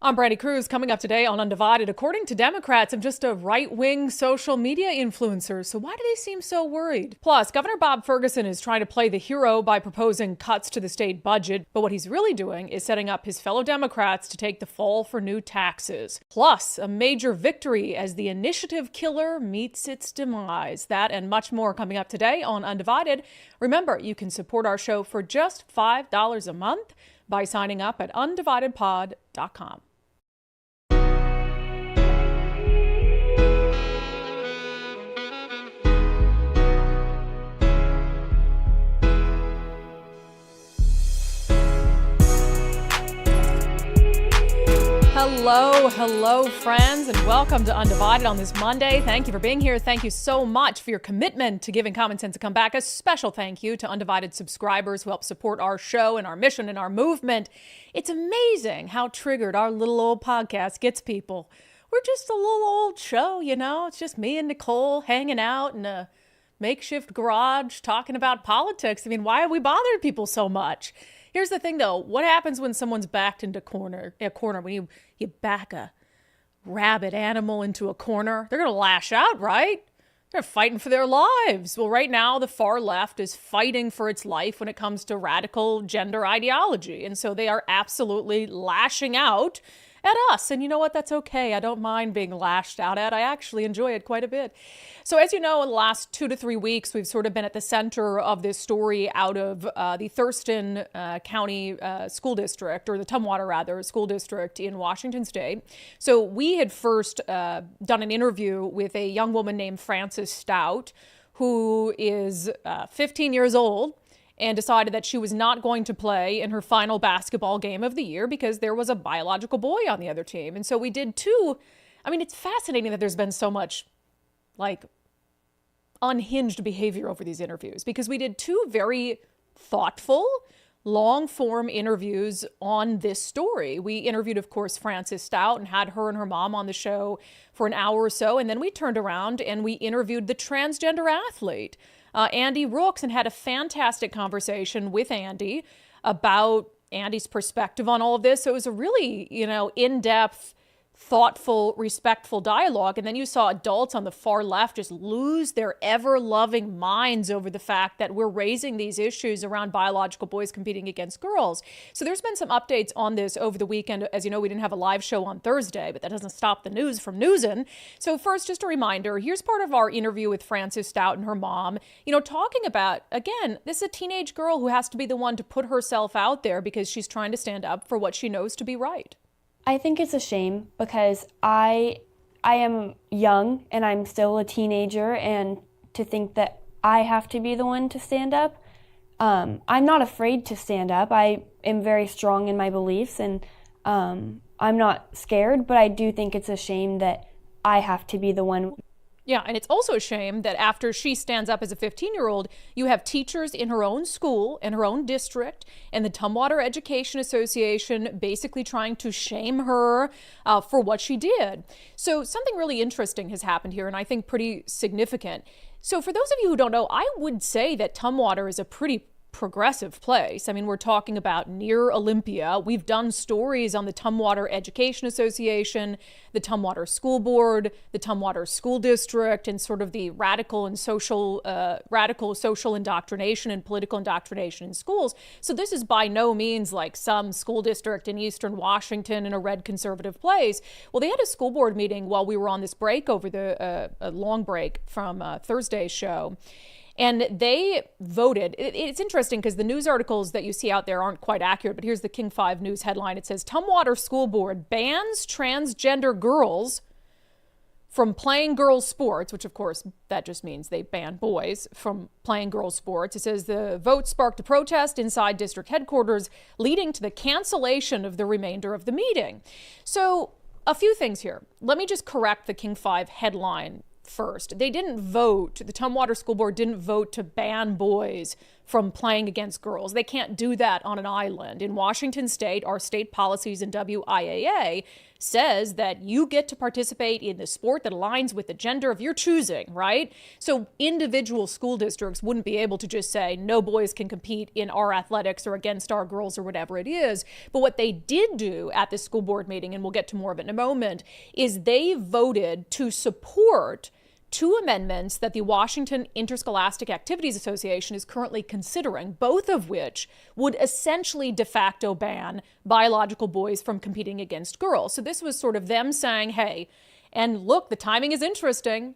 I'm Brandi Kruse. Coming up today on Undivided. According to Democrats, I'm just a right-wing social media influencer. So why do they seem so worried? Plus, Governor Bob Ferguson is trying to play the hero by proposing cuts to the state budget. But what he's really doing is setting up his fellow Democrats to take the fall for new taxes. Plus, a major victory as the initiative killer meets its demise. That and much more coming up today on Undivided. Remember, you can support our show for just $5 a month by signing up at undividedpod.com. Hello, friends, and welcome to Undivided on this Monday. Thank you for being here. Thank you so much for your commitment to giving Common Sense a comeback. A special thank you to Undivided subscribers who help support our show and our mission and our movement. It's amazing how triggered our little old podcast gets people. We're just a little old show, you know? It's just me and Nicole hanging out in a makeshift garage talking about politics. I mean, why have we bothered people so much? Here's the thing, though. What happens when someone's backed into a corner? When you back a rabid animal into a corner, they're going to lash out, right? They're fighting for their lives. Well, right now, the far left is fighting for its life when it comes to radical gender ideology. And so they are absolutely lashing out at us. And you know what? That's okay. I don't mind being lashed out at. I actually enjoy it quite a bit. So as you know, in the last 2 to 3 weeks, we've sort of been at the center of this story out of the Thurston County School District, or the Tumwater, rather, school district in Washington State. So we had first done an interview with a young woman named Frances Stout, who is 15 years old, and decided that she was not going to play in her final basketball game of the year because there was a biological boy on the other team. And so we did two. I mean, it's fascinating that there's been so much unhinged behavior over these interviews, because we did two very thoughtful, long-form interviews on this story. We interviewed, of course, Frances Stout and had her and her mom on the show for an hour or so. And then we turned around and we interviewed the transgender athlete, Andy Rooks, and had a fantastic conversation with Andy about Andy's perspective on all of this. So it was a really, in-depth, thoughtful, respectful dialogue. And then you saw adults on the far left just lose their ever-loving minds over the fact that we're raising these issues around biological boys competing against girls. So there's been some updates on this over the weekend. As you know, we didn't have a live show on Thursday, but that doesn't stop the news from newsin'. So first, just a reminder, here's part of our interview with Frances Stout and her mom, talking about, again, this is a teenage girl who has to be the one to put herself out there because she's trying to stand up for what she knows to be right. I think it's a shame because I am young and I'm still a teenager, and to think that I have to be the one to stand up. I'm not afraid to stand up. I am very strong in my beliefs, and I'm not scared, but I do think it's a shame that I have to be the one. Yeah, and it's also a shame that after she stands up as a 15-year-old, you have teachers in her own school, in her own district, and the Tumwater Education Association basically trying to shame her for what she did. So something really interesting has happened here, and I think pretty significant. So for those of you who don't know, I would say that Tumwater is a pretty progressive place. I mean, we're talking about near Olympia. We've done stories on the Tumwater Education Association, the Tumwater School Board, the Tumwater School District, and sort of the radical social indoctrination and political indoctrination in schools. So this is by no means like some school district in Eastern Washington in a red conservative place. Well, they had a school board meeting while we were on this break over the long break from Thursday's show. And they voted. It's interesting because the news articles that you see out there aren't quite accurate, but here's the King 5 News headline. It says, Tumwater School Board bans transgender girls from playing girls' sports, which of course, that just means they ban boys from playing girls' sports. It says the vote sparked a protest inside district headquarters, leading to the cancellation of the remainder of the meeting. So a few things here. Let me just correct the King 5 headline first. They didn't vote, the Tumwater School Board didn't vote to ban boys from playing against girls. They can't do that on an island. In Washington state, our state policies in WIAA says that you get to participate in the sport that aligns with the gender of your choosing, right? So individual school districts wouldn't be able to just say no boys can compete in our athletics or against our girls or whatever it is. But what they did do at the school board meeting, and we'll get to more of it in a moment, is they voted to support two amendments that the Washington Interscholastic Activities Association is currently considering, both of which would essentially de facto ban biological boys from competing against girls. So this was sort of them saying, hey, and look, the timing is interesting.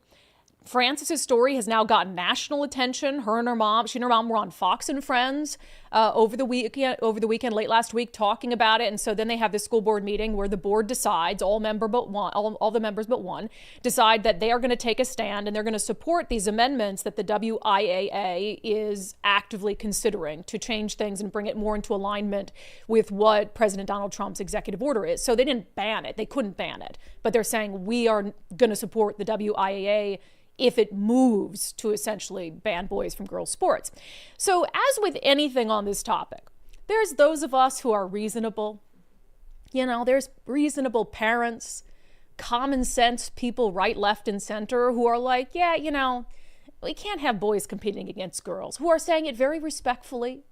Frances's story has now gotten national attention. She and her mom were on Fox and Friends over the weekend, late last week, talking about it. And so then they have this school board meeting where the board decides, all the members but one, decide that they are going to take a stand and they're going to support these amendments that the WIAA is actively considering to change things and bring it more into alignment with what President Donald Trump's executive order is. So they didn't ban it. They couldn't ban it. But they're saying we are going to support the WIAA if it moves to essentially ban boys from girls' sports. So as with anything on this topic, there's those of us who are reasonable. There's reasonable parents, common sense people right, left, and center who are like, yeah, we can't have boys competing against girls, who are saying it very respectfully.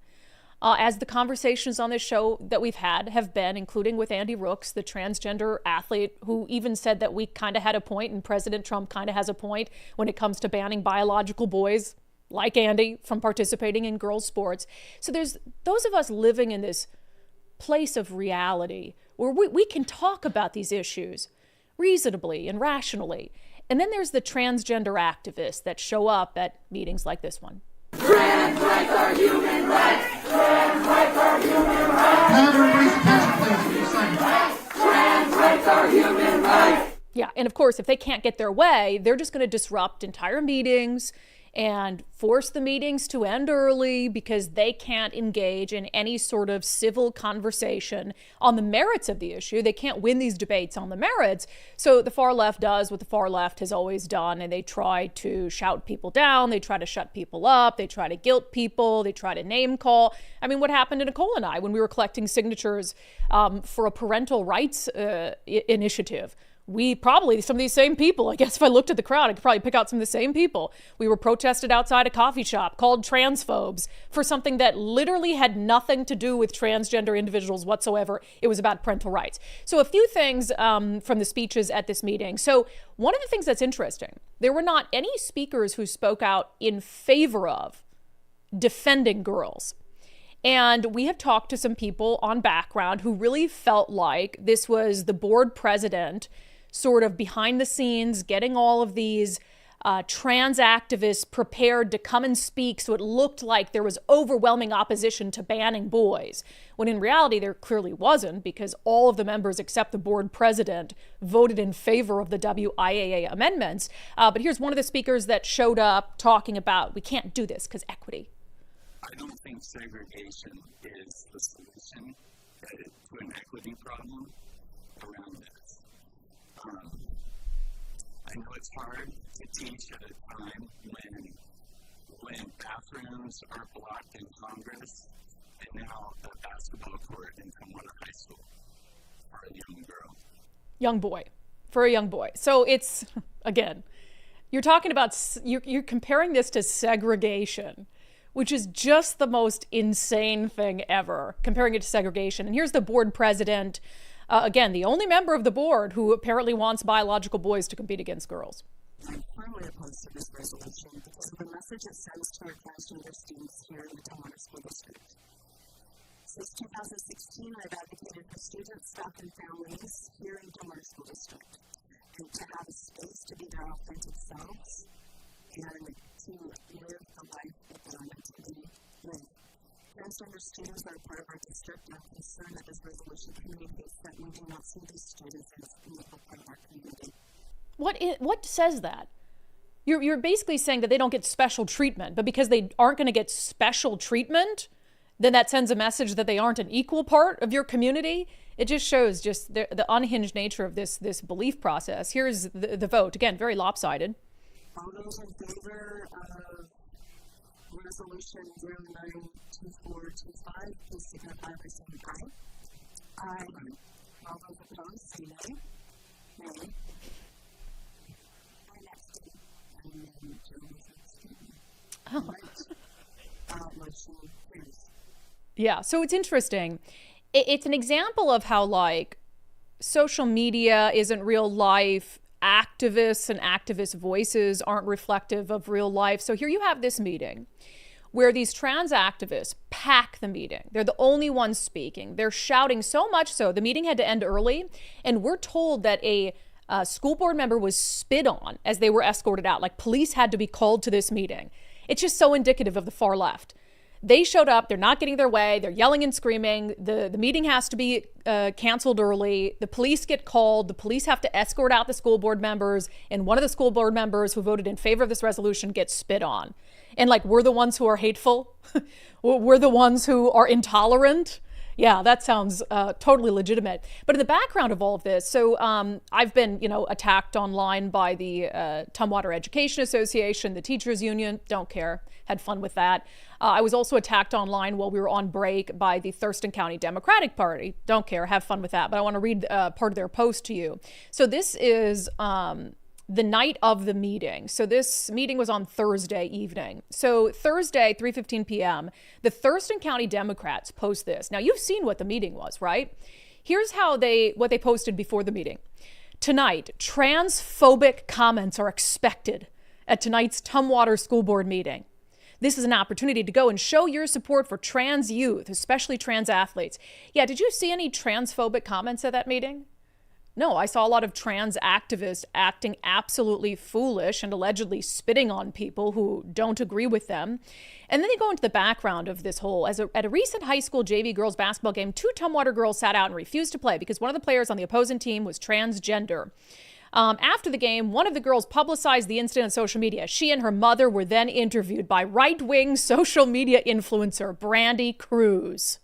As the conversations on this show that we've had have been, including with Andy Rooks, the transgender athlete, who even said that we kind of had a point and President Trump kind of has a point when it comes to banning biological boys like Andy from participating in girls' sports. So there's those of us living in this place of reality where we can talk about these issues reasonably and rationally. And then there's the transgender activists that show up at meetings like this one. Trans rights are human rights. Trans rights are human rights. Everybody's attention, please. What you're saying. Trans rights are human rights. Yeah, and of course, if they can't get their way, they're just going to disrupt entire meetings and force the meetings to end early because they can't engage in any sort of civil conversation on the merits of the issue. They can't win these debates on the merits. So the far left does what the far left has always done, and they try to shout people down. They try to shut people up. They try to guilt people. They try to name call. I mean, what happened to Nicole and I when we were collecting signatures for a parental rights initiative? We probably, some of these same people, I guess if I looked at the crowd, I could probably pick out some of the same people. We were protested outside a coffee shop called transphobes for something that literally had nothing to do with transgender individuals whatsoever. It was about parental rights. So a few things from the speeches at this meeting. So one of the things that's interesting, there were not any speakers who spoke out in favor of defending girls. And we have talked to some people on background who really felt like this was the board president sort of behind the scenes, getting all of these trans activists prepared to come and speak. So it looked like there was overwhelming opposition to banning boys, when in reality there clearly wasn't, because all of the members except the board president voted in favor of the WIAA amendments. But here's one of the speakers that showed up talking about we can't do this because equity. I don't think segregation is the solution to an equity problem around this. I know it's hard to teach at a time when bathrooms are blocked in Congress and now a basketball court in Tumwater High School for a young girl. For a young boy. So it's, again, you're talking about, you're comparing this to segregation, which is just the most insane thing ever, comparing it to segregation. And here's the board president, again, the only member of the board who apparently wants biological boys to compete against girls. I'm firmly opposed to this resolution because of the message it sends to our transgender students here in the Tumwater School District. Since 2016, I've advocated for students, staff, and families here in Tumwater School District, and to have a space to be their authentic selves and to live the life that they're meant to be with. Transgender students are a part of our district, and I'm concerned that this resolution communicates that we do not see these students as an equal part of our community. What says that? You're basically saying that they don't get special treatment, but because they aren't going to get special treatment, then that sends a message that they aren't an equal part of your community. It just shows just the unhinged nature of this belief process. Here's the vote. Again, very lopsided. All those in favor of Resolution 092425, please signify by saying aye. Aye. All those opposed, say nay. Nay. And abstain. And then Jeremy's abstaining. Oh. Motion carries. Yeah, so it's interesting. It's an example of how, like, social media isn't real life. Activists and activist voices aren't reflective of real life. So here you have this meeting where these trans activists pack the meeting. They're the only ones speaking. They're shouting so much so the meeting had to end early. And we're told that a school board member was spit on as they were escorted out. Like, police had to be called to this meeting. It's just so indicative of the far left. They showed up, they're not getting their way, they're yelling and screaming, the meeting has to be canceled early, the police get called, the police have to escort out the school board members, and one of the school board members who voted in favor of this resolution gets spit on. And like, we're the ones who are hateful? We're the ones who are intolerant? Yeah, that sounds totally legitimate. But in the background of all of this, so I've been, attacked online by the Tumwater Education Association, the teachers union, don't care, had fun with that. I was also attacked online while we were on break by the Thurston County Democratic Party, don't care, have fun with that. But I want to read part of their post to you. So this is the night of the meeting. So this meeting was on Thursday evening. So Thursday, 3:15 p.m., the Thurston County Democrats post this. Now, you've seen what the meeting was, right? Here's what they posted before the meeting. Tonight, transphobic comments are expected at tonight's Tumwater School Board meeting. This is an opportunity to go and show your support for trans youth, especially trans athletes. Yeah, did you see any transphobic comments at that meeting? No, I saw a lot of trans activists acting absolutely foolish and allegedly spitting on people who don't agree with them. And then they go into the background of this whole, at a recent high school JV girls basketball game, 2 Tumwater girls sat out and refused to play because one of the players on the opposing team was transgender. After the game, one of the girls publicized the incident on social media. She and her mother were then interviewed by right-wing social media influencer Brandi Kruse.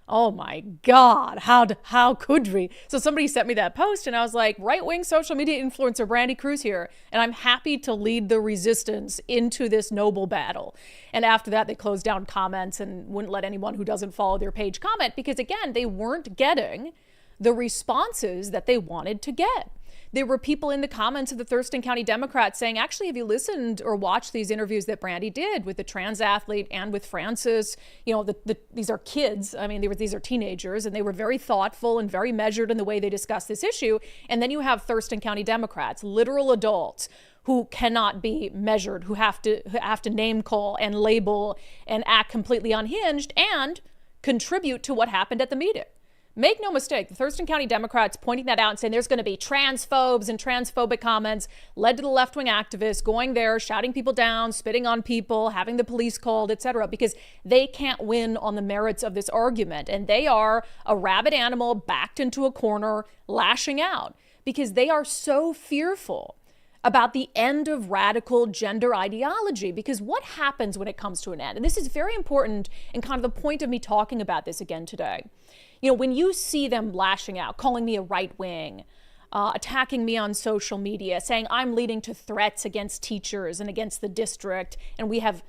Oh my God, how could we? So somebody sent me that post and I was like, right-wing social media influencer Brandi Kruse here, and I'm happy to lead the resistance into this noble battle. And after that, they closed down comments and wouldn't let anyone who doesn't follow their page comment because, again, they weren't getting the responses that they wanted to get. There were people in the comments of the Thurston County Democrats saying, actually, have you listened or watched these interviews that Brandi did with the trans athlete and with Francis? These are kids. I mean, these are teenagers, and they were very thoughtful and very measured in the way they discussed this issue. And then you have Thurston County Democrats, literal adults who cannot be measured, who have to name call and label and act completely unhinged and contribute to what happened at the meeting. Make no mistake, the Thurston County Democrats pointing that out and saying there's going to be transphobes and transphobic comments led to the left-wing activists going there, shouting people down, spitting on people, having the police called, etc., because they can't win on the merits of this argument. And they are a rabid animal backed into a corner, lashing out because they are so fearful about the end of radical gender ideology. Because what happens when it comes to an end? And this is very important and kind of the point of me talking about this again today. When you see them lashing out, calling me a right wing, attacking me on social media, saying I'm leading to threats against teachers and against the district, and we have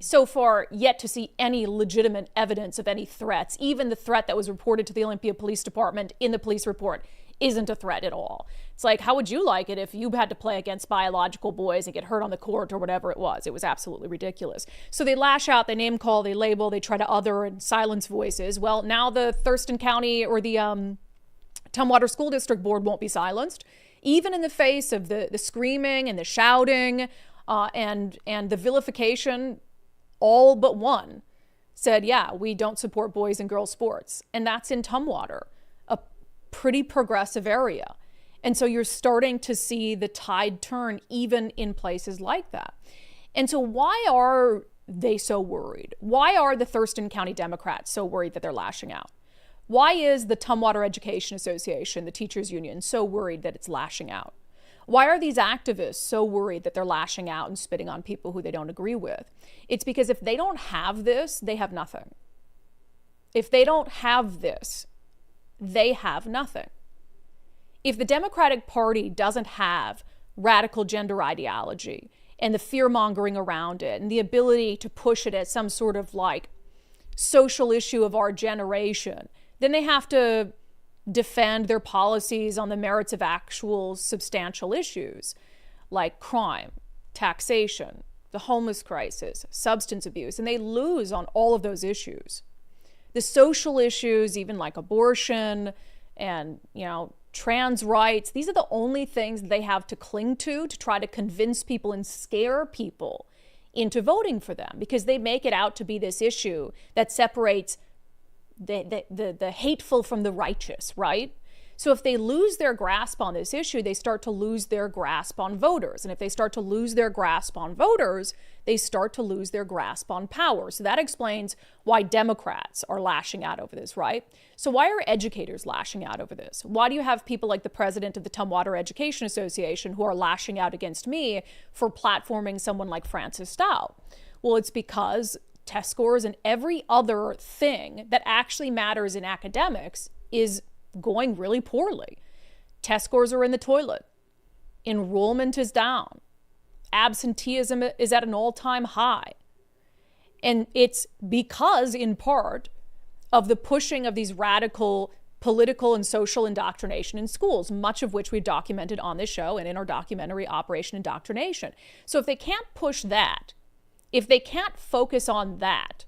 so far yet to see any legitimate evidence of any threats. Even the threat that was reported to the Olympia Police Department in the police report isn't a threat at all. It's like, how would you like it if you had to play against biological boys and get hurt on the court or whatever it was? It was absolutely ridiculous. So they lash out, they name call, they label, they try to other and silence voices. Well, now the Thurston County or the Tumwater School District Board won't be silenced, even in the face of the screaming and the shouting and the vilification. All but one said, yeah, we don't support boys and girls sports. And that's in Tumwater, a pretty progressive area. And so you're starting to see the tide turn even in places like that. And so why are they so worried? Why are the Thurston County Democrats so worried that they're lashing out? Why is the Tumwater Education Association, the teachers union, so worried that it's lashing out? Why are these activists so worried that they're lashing out and spitting on people who they don't agree with? It's because if they don't have this, they have nothing. If they don't have this, they have nothing. If the Democratic Party doesn't have radical gender ideology, and the fear mongering around it and the ability to push it as some sort of like social issue of our generation, then they have to defend their policies on the merits of actual substantial issues like crime, taxation, the homeless crisis, substance abuse, and they lose on all of those issues. The social issues, even like abortion and, trans rights, these are the only things they have to cling to try to convince people and scare people into voting for them, because they make it out to be this issue that separates the hateful from the righteous, right? So if they lose their grasp on this issue, they start to lose their grasp on voters. And if they start to lose their grasp on voters, they start to lose their grasp on power. So that explains why Democrats are lashing out over this, right? So why are educators lashing out over this? Why do you have people like the president of the Tumwater Education Association who are lashing out against me for platforming someone like Francis Stout? Well, it's because test scores and every other thing that actually matters in academics is going really poorly. Test scores are in the toilet. Enrollment is down. Absenteeism is at an all-time high. And it's because, in part, of the pushing of these radical political and social indoctrination in schools, much of which we've documented on this show and in our documentary Operation Indoctrination. So if they can't push that, if they can't focus on that,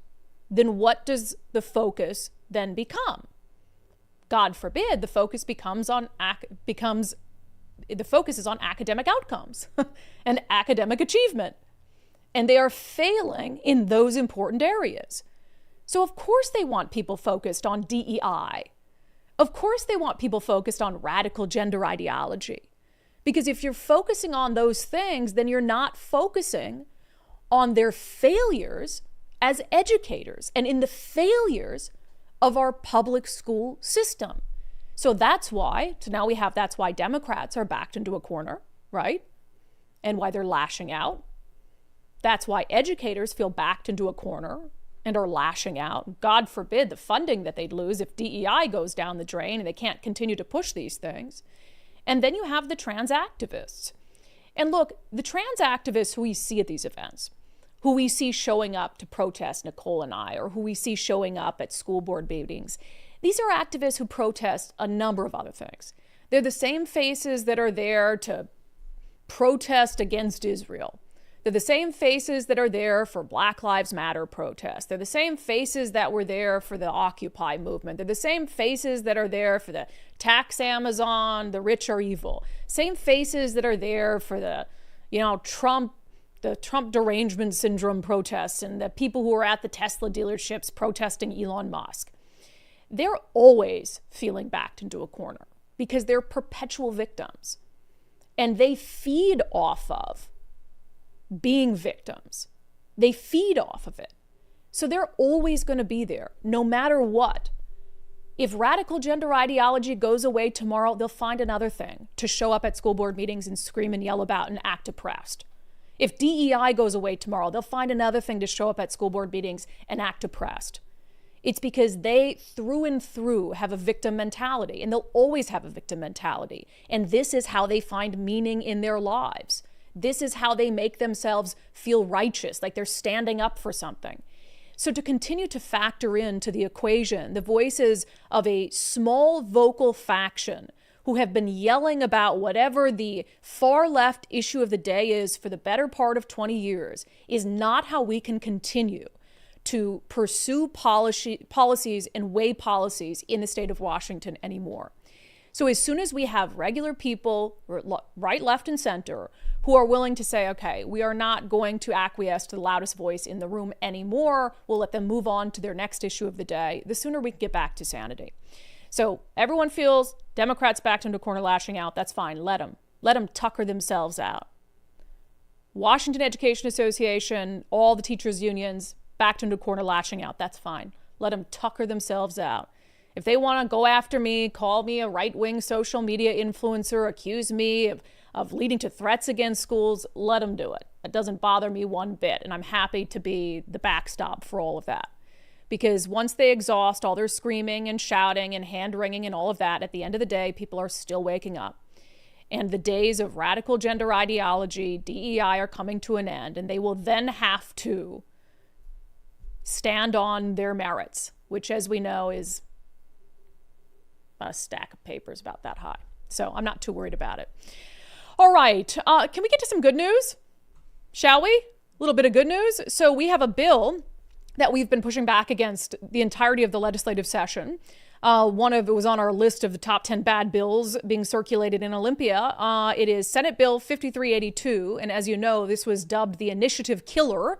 then what does the focus then become? God forbid the focus is on academic outcomes and academic achievement. And they are failing in those important areas. So of course they want people focused on DEI. Of course they want people focused on radical gender ideology. Because if you're focusing on those things, then you're not focusing on their failures as educators and in the failures of our public school system. So that's why Democrats are backed into a corner, right? And why they're lashing out. That's why educators feel backed into a corner and are lashing out. God forbid the funding that they'd lose if DEI goes down the drain and they can't continue to push these things. And then you have the trans activists. And look, the trans activists who we see at these events, who we see showing up to protest Nicole and I, or who we see showing up at school board meetings, these are activists who protest a number of other things. They're the same faces that are there to protest against Israel. They're the same faces that are there for Black Lives Matter protests. They're the same faces that were there for the Occupy movement. They're the same faces that are there for the tax Amazon, the rich are evil. Same faces that are there for the, Trump derangement syndrome protests and the people who are at the Tesla dealerships protesting Elon Musk. They're always feeling backed into a corner because they're perpetual victims. And they feed off of being victims. They feed off of it. So they're always going to be there, no matter what. If radical gender ideology goes away tomorrow, they'll find another thing to show up at school board meetings and scream and yell about and act oppressed. If DEI goes away tomorrow, they'll find another thing to show up at school board meetings and act oppressed. It's because they, through and through, have a victim mentality, and they'll always have a victim mentality. And this is how they find meaning in their lives. This is how they make themselves feel righteous, like they're standing up for something. So to continue to factor into the equation the voices of a small vocal faction who have been yelling about whatever the far left issue of the day is for the better part of 20 years is not how we can continue to pursue policies and weigh policies in the state of Washington anymore. So as soon as we have regular people, right, left, and center, who are willing to say, okay, we are not going to acquiesce to the loudest voice in the room anymore, we'll let them move on to their next issue of the day, the sooner we can get back to sanity. So everyone feels Democrats backed into a corner lashing out. That's fine. Let them tucker themselves out. Washington Education Association, all the teachers' unions backed into a corner lashing out. That's fine. Let them tucker themselves out. If they want to go after me, call me a right-wing social media influencer, accuse me of leading to threats against schools, let them do it. It doesn't bother me one bit, and I'm happy to be the backstop for all of that. Because once they exhaust all their screaming and shouting and hand-wringing and all of that, at the end of the day, people are still waking up. And the days of radical gender ideology, DEI, are coming to an end, and they will then have to stand on their merits, which, as we know, is a stack of papers about that high. So I'm not too worried about it. All right, can we get to some good news? Shall we? A little bit of good news. So we have a bill that we've been pushing back against the entirety of the legislative session. One of it was on our list of the top 10 bad bills being circulated in Olympia. It is Senate Bill 5382. And as you know, this was dubbed the initiative killer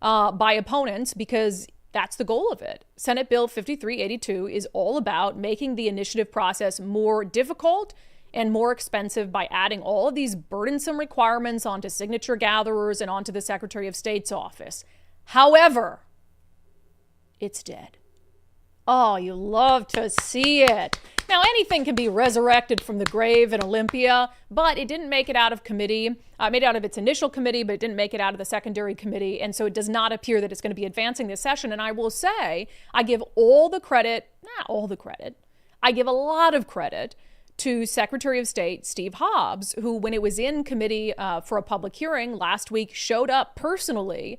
by opponents because that's the goal of it. Senate Bill 5382 is all about making the initiative process more difficult and more expensive by adding all of these burdensome requirements onto signature gatherers and onto the Secretary of State's office. However, it's dead. Oh, you love to see it. Now, anything can be resurrected from the grave in Olympia, but it didn't make it out of committee. It made it out of its initial committee, but it didn't make it out of the secondary committee. And so it does not appear that it's going to be advancing this session. And I will say, I give all the credit, not all the credit, I give a lot of credit to Secretary of State Steve Hobbs, who, when it was in committee for a public hearing last week, showed up personally.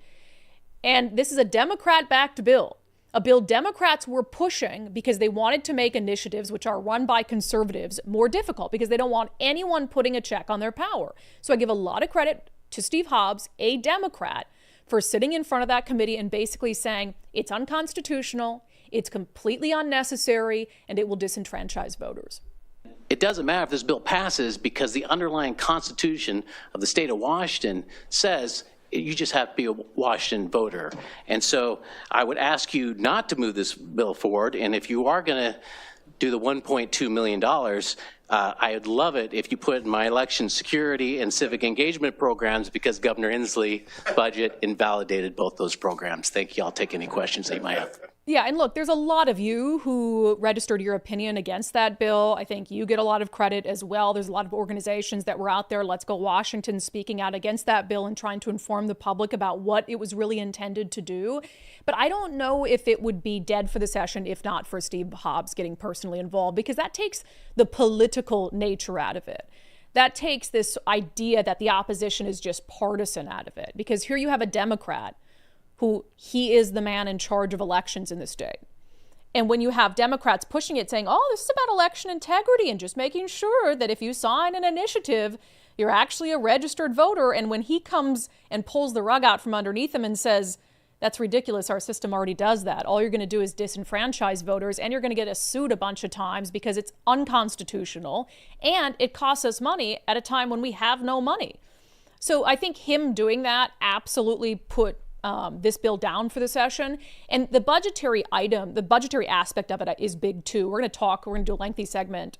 And this is a Democrat-backed bill. A bill Democrats were pushing because they wanted to make initiatives which are run by conservatives more difficult because they don't want anyone putting a check on their power. So I give a lot of credit to Steve Hobbs, a Democrat, for sitting in front of that committee and basically saying it's unconstitutional, it's completely unnecessary, and it will disenfranchise voters. It doesn't matter if this bill passes because the underlying constitution of the state of Washington says you just have to be a Washington voter. And so I would ask you not to move this bill forward. And if you are going to do the $1.2 million, I would love it if you put in my election security and civic engagement programs because Governor Inslee's budget invalidated both those programs. Thank you. I'll take any questions that you might have. Yeah, and look, there's a lot of you who registered your opinion against that bill. I think you get a lot of credit as well. There's a lot of organizations that were out there, Let's Go Washington, speaking out against that bill and trying to inform the public about what it was really intended to do. But I don't know if it would be dead for the session if not for Steve Hobbs getting personally involved, because that takes the political nature out of it. That takes this idea that the opposition is just partisan out of it, because here you have a Democrat who he is the man in charge of elections in the state. And when you have Democrats pushing it, saying, oh, this is about election integrity and just making sure that if you sign an initiative, you're actually a registered voter. And when he comes and pulls the rug out from underneath him and says, that's ridiculous, our system already does that. All you're going to do is disenfranchise voters, and you're going to get sued a bunch of times because it's unconstitutional, and it costs us money at a time when we have no money. So I think him doing that absolutely put this bill down for the session. And the budgetary item, the budgetary aspect of it is big too. We're going to do a lengthy segment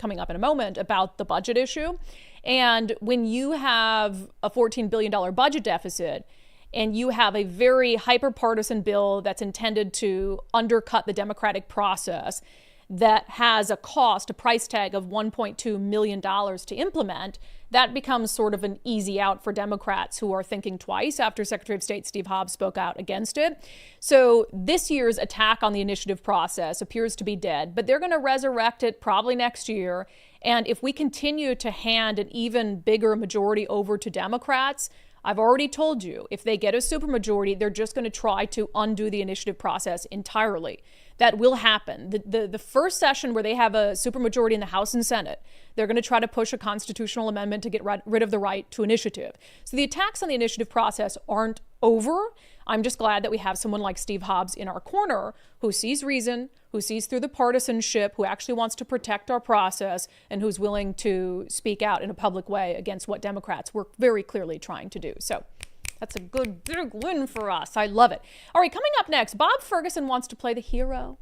coming up in a moment about the budget issue. And when you have a $14 billion budget deficit and you have a very hyper-partisan bill that's intended to undercut the democratic process that has a cost, a price tag of $1.2 million to implement, that becomes sort of an easy out for Democrats who are thinking twice after Secretary of State Steve Hobbs spoke out against it. So this year's attack on the initiative process appears to be dead, but they're going to resurrect it probably next year. And if we continue to hand an even bigger majority over to Democrats, I've already told you, if they get a supermajority, they're just going to try to undo the initiative process entirely. That will happen. The first session where they have a supermajority in the House and Senate, they're going to try to push a constitutional amendment to get rid of the right to initiative. So the attacks on the initiative process aren't over. I'm just glad that we have someone like Steve Hobbs in our corner who sees reason, who sees through the partisanship, who actually wants to protect our process, and who's willing to speak out in a public way against what Democrats were very clearly trying to do. So that's a good big win for us. I love it. All right, coming up next, Bob Ferguson wants to play the hero.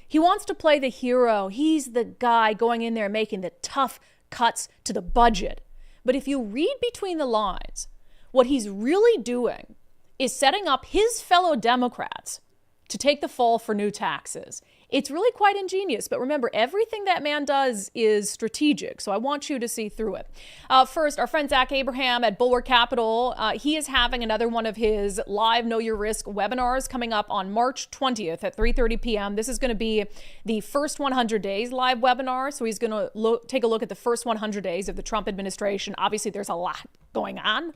He wants to play the hero. He's the guy going in there making the tough cuts to the budget. But if you read between the lines, what he's really doing is setting up his fellow Democrats to take the fall for new taxes. It's really quite ingenious, but remember, everything that man does is strategic, so I want you to see through it. First, our friend Zach Abraham at Bulwark Capital, he is having another one of his live Know Your Risk webinars coming up on March 20th at 3:30 p.m. This is going to be the first 100 days live webinar, so he's going to take a look at the first 100 days of the Trump administration. Obviously, there's a lot going on.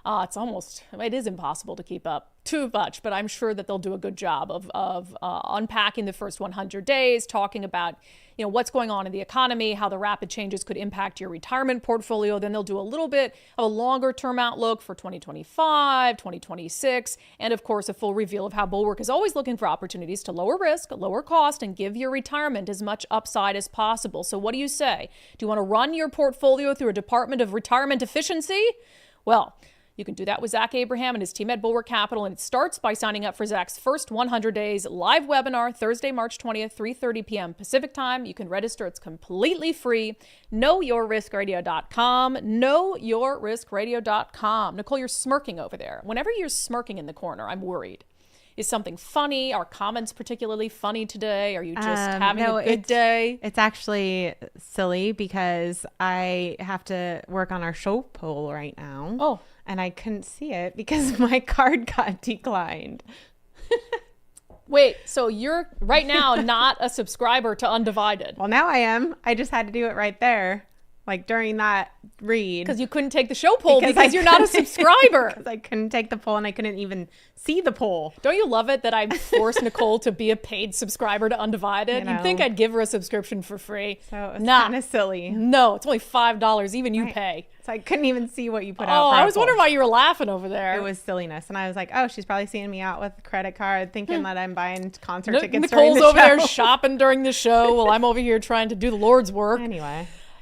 It is impossible to keep up too much, but I'm sure that they'll do a good job of unpacking the first 100 days, talking about, what's going on in the economy, how the rapid changes could impact your retirement portfolio. Then they'll do a little bit of a longer term outlook for 2025, 2026, and of course, a full reveal of how Bulwark is always looking for opportunities to lower risk, lower cost, and give your retirement as much upside as possible. So what do you say? Do you want to run your portfolio through a Department of Retirement Efficiency? Well, you can do that with Zach Abraham and his team at Bulwark Capital, and it starts by signing up for Zach's first 100 days live webinar, Thursday, March 20th, 3:30 p.m. Pacific time. You can register. It's completely free. KnowYourRiskRadio.com. KnowYourRiskRadio.com. Nicole, you're smirking over there. Whenever you're smirking in the corner, I'm worried. Is something funny? Are comments particularly funny today? Are you just having a good day? It's actually silly because I have to work on our show poll right now. Oh. And I couldn't see it because my card got declined. Wait, so you're right now not a subscriber to Undivided? Well, now I am. I just had to do it right there, like during that read. Because you couldn't take the show poll because you're not a subscriber. Because I couldn't take the poll and I couldn't even see the poll. Don't you love it that I forced Nicole to be a paid subscriber to Undivided? You'd think I'd give her a subscription for free. So it's kind of silly. No, it's only $5. Even you pay. So I couldn't even see what you put out. Oh, I was wondering why you were laughing over there. It was silliness. And I was like, oh, she's probably seeing me out with a credit card thinking that I'm buying concert tickets Nicole's during the show. over there shopping during the show while I'm over here trying to do the Lord's work.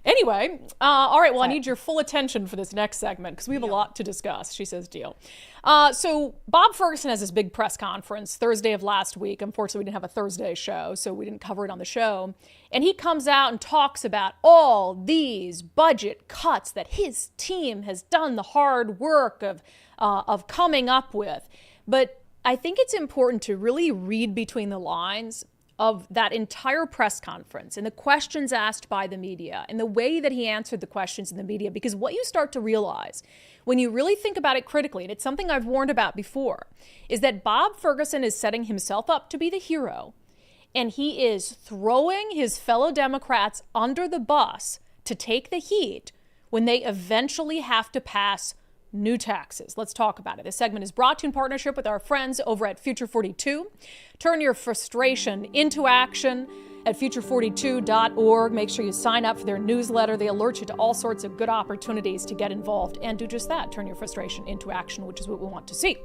Anyway, all right, well, I need your full attention for this next segment because we have a lot to discuss. She says deal. So Bob Ferguson has this big press conference Thursday of last week. Unfortunately, we didn't have a Thursday show, so we didn't cover it on the show. And he comes out and talks about all these budget cuts that his team has done the hard work of coming up with. But I think it's important to really read between the lines of that entire press conference and the questions asked by the media and the way that he answered the questions in the media, because what you start to realize when you really think about it critically, and it's something I've warned about before, is that Bob Ferguson is setting himself up to be the hero, and he is throwing his fellow Democrats under the bus to take the heat when they eventually have to pass new taxes. Let's talk about it. This segment is brought to you in partnership with our friends over at Future 42. Turn your frustration into action at future42.org. Make sure you sign up for their newsletter. They alert you to all sorts of good opportunities to get involved and do just that. Turn your frustration into action, which is what we want to see.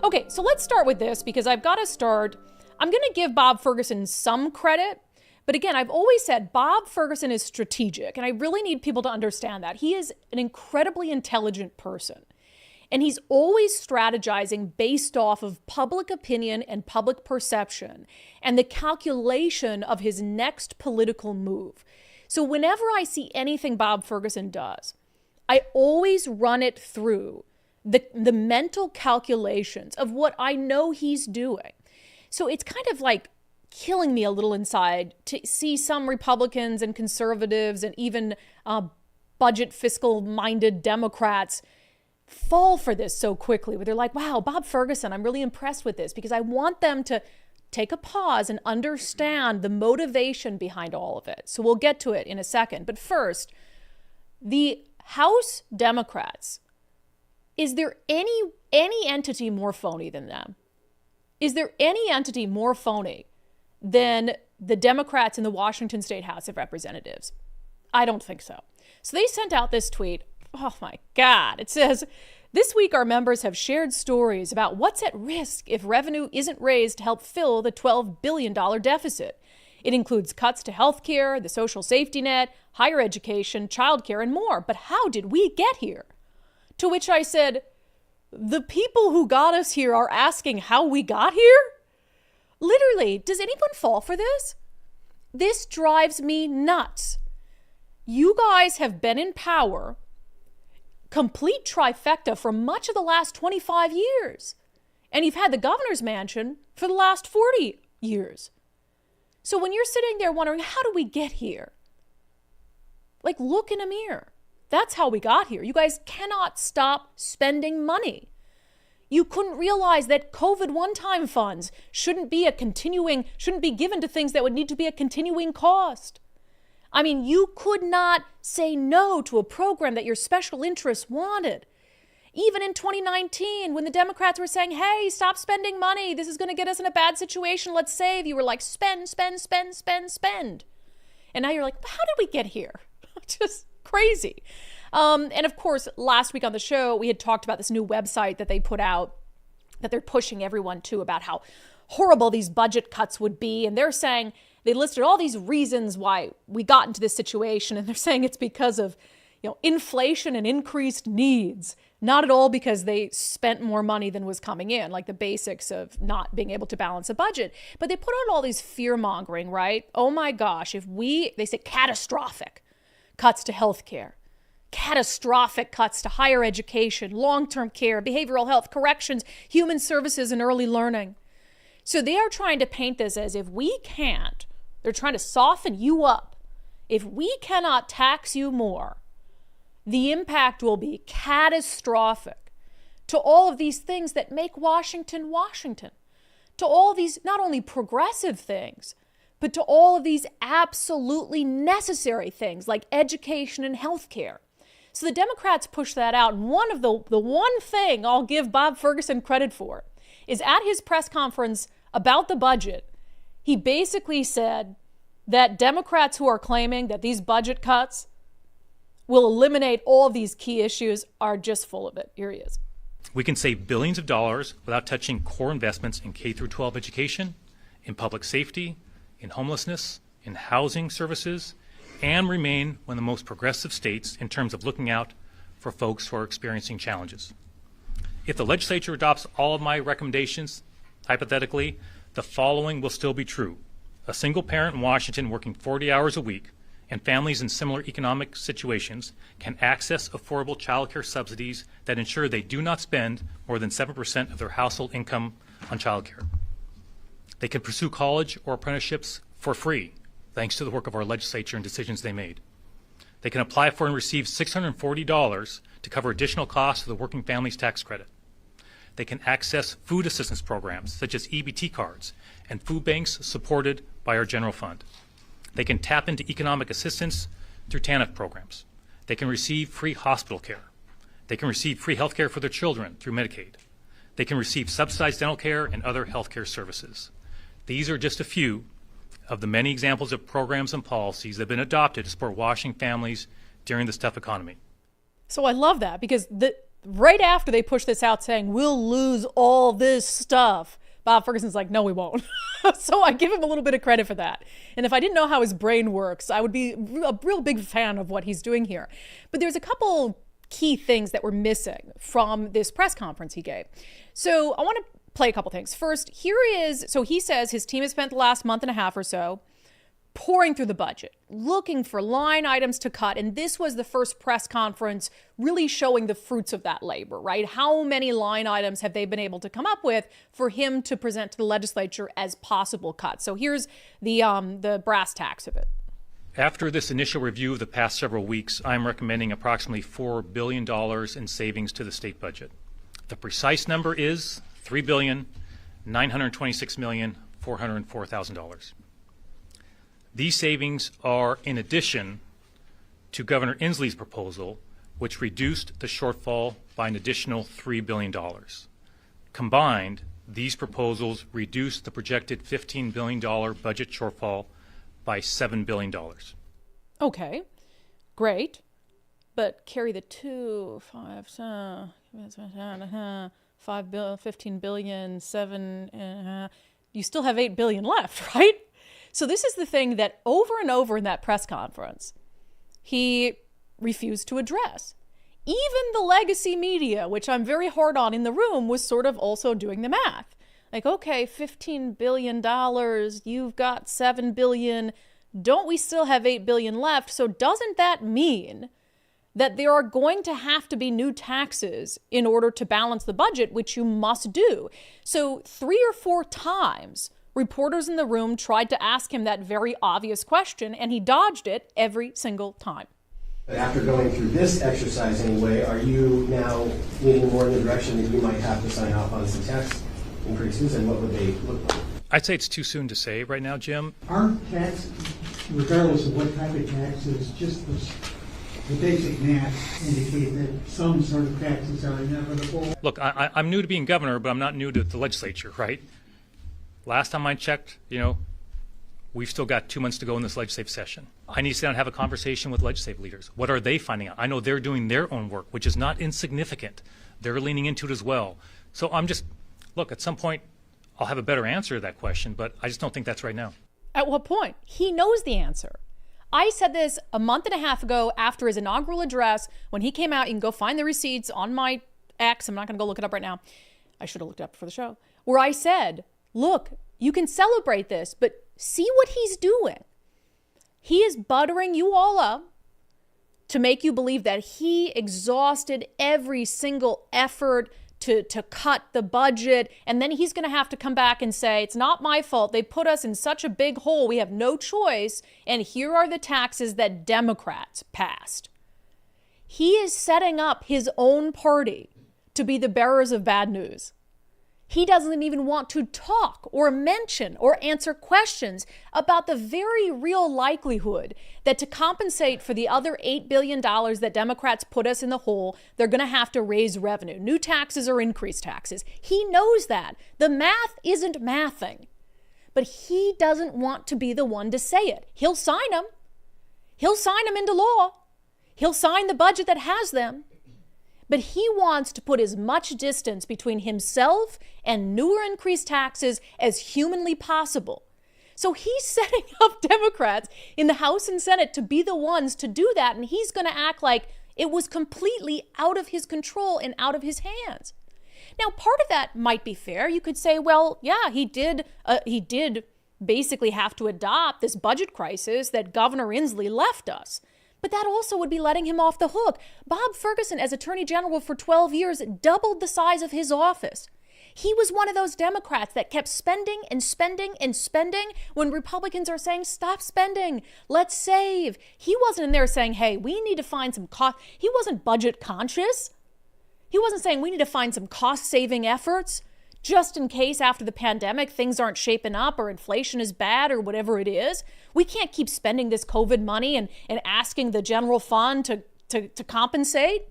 Okay, so let's start with this because I've got to start. I'm going to give Bob Ferguson some credit. But again, I've always said Bob Ferguson is strategic, and I really need people to understand that. He is an incredibly intelligent person, and he's always strategizing based off of public opinion and public perception and the calculation of his next political move. So whenever I see anything Bob Ferguson does, I always run it through the mental calculations of what I know he's doing. So it's kind of like killing me a little inside to see some Republicans and conservatives and even budget fiscal minded Democrats fall for this so quickly, where they're like, wow, Bob Ferguson, I'm really impressed with this, because I want them to take a pause and understand the motivation behind all of it. So we'll get to it in a second. But first, the House Democrats, is there any entity more phony than them? Is there any entity more phony than the Democrats in the Washington State House of Representatives? I don't think so. So they sent out this tweet. Oh my God. It says, this week our members have shared stories about what's at risk if revenue isn't raised to help fill the $12 billion deficit. It includes cuts to health care, the social safety net, higher education, childcare, and more. But how did we get here? To which I said, the people who got us here are asking how we got here? Literally, does anyone fall for this? This drives me nuts. You guys have been in power, complete trifecta, for much of the last 25 years. And you've had the governor's mansion for the last 40 years. So when you're sitting there wondering, how do we get here? Like, look in a mirror. That's how we got here. You guys cannot stop spending money. You couldn't realize that COVID one-time funds shouldn't be given to things that would need to be a continuing cost. I mean, you could not say no to a program that your special interests wanted. Even in 2019, when the Democrats were saying, hey, stop spending money. This is going to get us in a bad situation. Let's save. You were like, spend, spend, spend, spend, spend. And now you're like, how did we get here? Just crazy. And of course, last week on the show, we had talked about this new website that they put out that they're pushing everyone to about how horrible these budget cuts would be. And they're saying they listed all these reasons why we got into this situation. And they're saying it's because of, inflation and increased needs, not at all because they spent more money than was coming in, like the basics of not being able to balance a budget. But they put out all these fear mongering, right? Oh my gosh, they say catastrophic cuts to healthcare, catastrophic cuts to higher education, long-term care, behavioral health, corrections, human services, and early learning. So they are trying to paint this as if we can't, they're trying to soften you up. If we cannot tax you more, the impact will be catastrophic to all of these things that make Washington, Washington, to all these not only progressive things, but to all of these absolutely necessary things like education and healthcare. So the Democrats push that out. And one of the one thing I'll give Bob Ferguson credit for is at his press conference about the budget, he basically said that Democrats who are claiming that these budget cuts will eliminate all of these key issues are just full of it. Here he is. We can save billions of dollars without touching core investments in K through 12 education, in public safety, in homelessness, in housing services, and remain one of the most progressive states in terms of looking out for folks who are experiencing challenges. If the legislature adopts all of my recommendations, hypothetically, the following will still be true. A single parent in Washington working 40 hours a week and families in similar economic situations can access affordable child care subsidies that ensure they do not spend more than 7% of their household income on child care. They can pursue college or apprenticeships for free, thanks to the work of our legislature and decisions they made. They can apply for and receive $640 to cover additional costs of the Working Families Tax Credit. They can access food assistance programs such as EBT cards and food banks supported by our general fund. They can tap into economic assistance through TANF programs. They can receive free hospital care. They can receive free health care for their children through Medicaid. They can receive subsidized dental care and other health care services. These are just a few of the many examples of programs and policies that have been adopted to support Washington families during this tough economy. So I love that because right after they push this out saying, we'll lose all this stuff, Bob Ferguson's like, no, we won't. So I give him a little bit of credit for that. And if I didn't know how his brain works, I would be a real big fan of what he's doing here. But there's a couple key things that were missing from this press conference he gave. So I want to play a couple things. First, so he says his team has spent the last month and a half or so pouring through the budget, looking for line items to cut. And this was the first press conference really showing the fruits of that labor, right? How many line items have they been able to come up with for him to present to the legislature as possible cuts? So here's the brass tacks of it. After this initial review of the past several weeks, I'm recommending approximately $4 billion in savings to the state budget. The precise number is $3,926,404,000. These savings are in addition to Governor Inslee's proposal, which reduced the shortfall by an additional $3 billion. Combined, these proposals reduced the projected $15 billion budget shortfall by $7 billion. Okay, great. But carry the 15 billion, 7, you still have 8 billion left, right? So this is the thing that over and over in that press conference, he refused to address. Even the legacy media, which I'm very hard on in the room, was sort of also doing the math. Like, okay, $15 billion, you've got $7 billion. Don't we still have $8 billion left? So doesn't that mean that there are going to have to be new taxes in order to balance the budget, which you must do. So 3 or 4 times, reporters in the room tried to ask him that very obvious question, and he dodged it every single time. After going through this exercise anyway, are you now leaning more in the direction that you might have to sign off on some tax increases, and what would they look like? I'd say it's too soon to say right now, Jim. Aren't tax, regardless of what type of taxes, just the basic math indicate that some sort of taxes are inevitable? Look, I'm new to being governor, but I'm not new to the legislature, right? Last time I checked, we've still got 2 months to go in this legislative session. I need to sit down and have a conversation with legislative leaders. What are they finding out? I know they're doing their own work, which is not insignificant. They're leaning into it as well. So look, at some point, I'll have a better answer to that question, but I just don't think that's right now. At what point? He knows the answer. I said this a month and a half ago after his inaugural address when he came out. You can go find the receipts on my X. I'm not going to go look it up right now. I should have looked it up for the show. Where I said, look, you can celebrate this, but see what he's doing. He is buttering you all up to make you believe that he exhausted every single effort to cut the budget, and then he's going to have to come back and say, it's not my fault. They put us in such a big hole. We have no choice, and here are the taxes that Democrats passed. He is setting up his own party to be the bearers of bad news. He doesn't even want to talk or mention or answer questions about the very real likelihood that to compensate for the other $8 billion that Democrats put us in the hole, they're going to have to raise revenue, new taxes or increase taxes. He knows that. The math isn't mathing. But he doesn't want to be the one to say it. He'll sign them. He'll sign them into law. He'll sign the budget that has them. But he wants to put as much distance between himself and newer increased taxes as humanly possible. So he's setting up Democrats in the House and Senate to be the ones to do that, and he's going to act like it was completely out of his control and out of his hands. Now, part of that might be fair. You could say, well, yeah, he did basically have to adopt this budget crisis that Governor Inslee left us. But that also would be letting him off the hook. Bob Ferguson, as Attorney General for 12 years, doubled the size of his office. He was one of those Democrats that kept spending and spending and spending when Republicans are saying, stop spending, let's save. He wasn't in there saying, hey, we need to find some cost. He wasn't budget conscious. He wasn't saying we need to find some cost-saving efforts just in case after the pandemic things aren't shaping up or inflation is bad or whatever it is. We can't keep spending this COVID money and asking the general fund to compensate.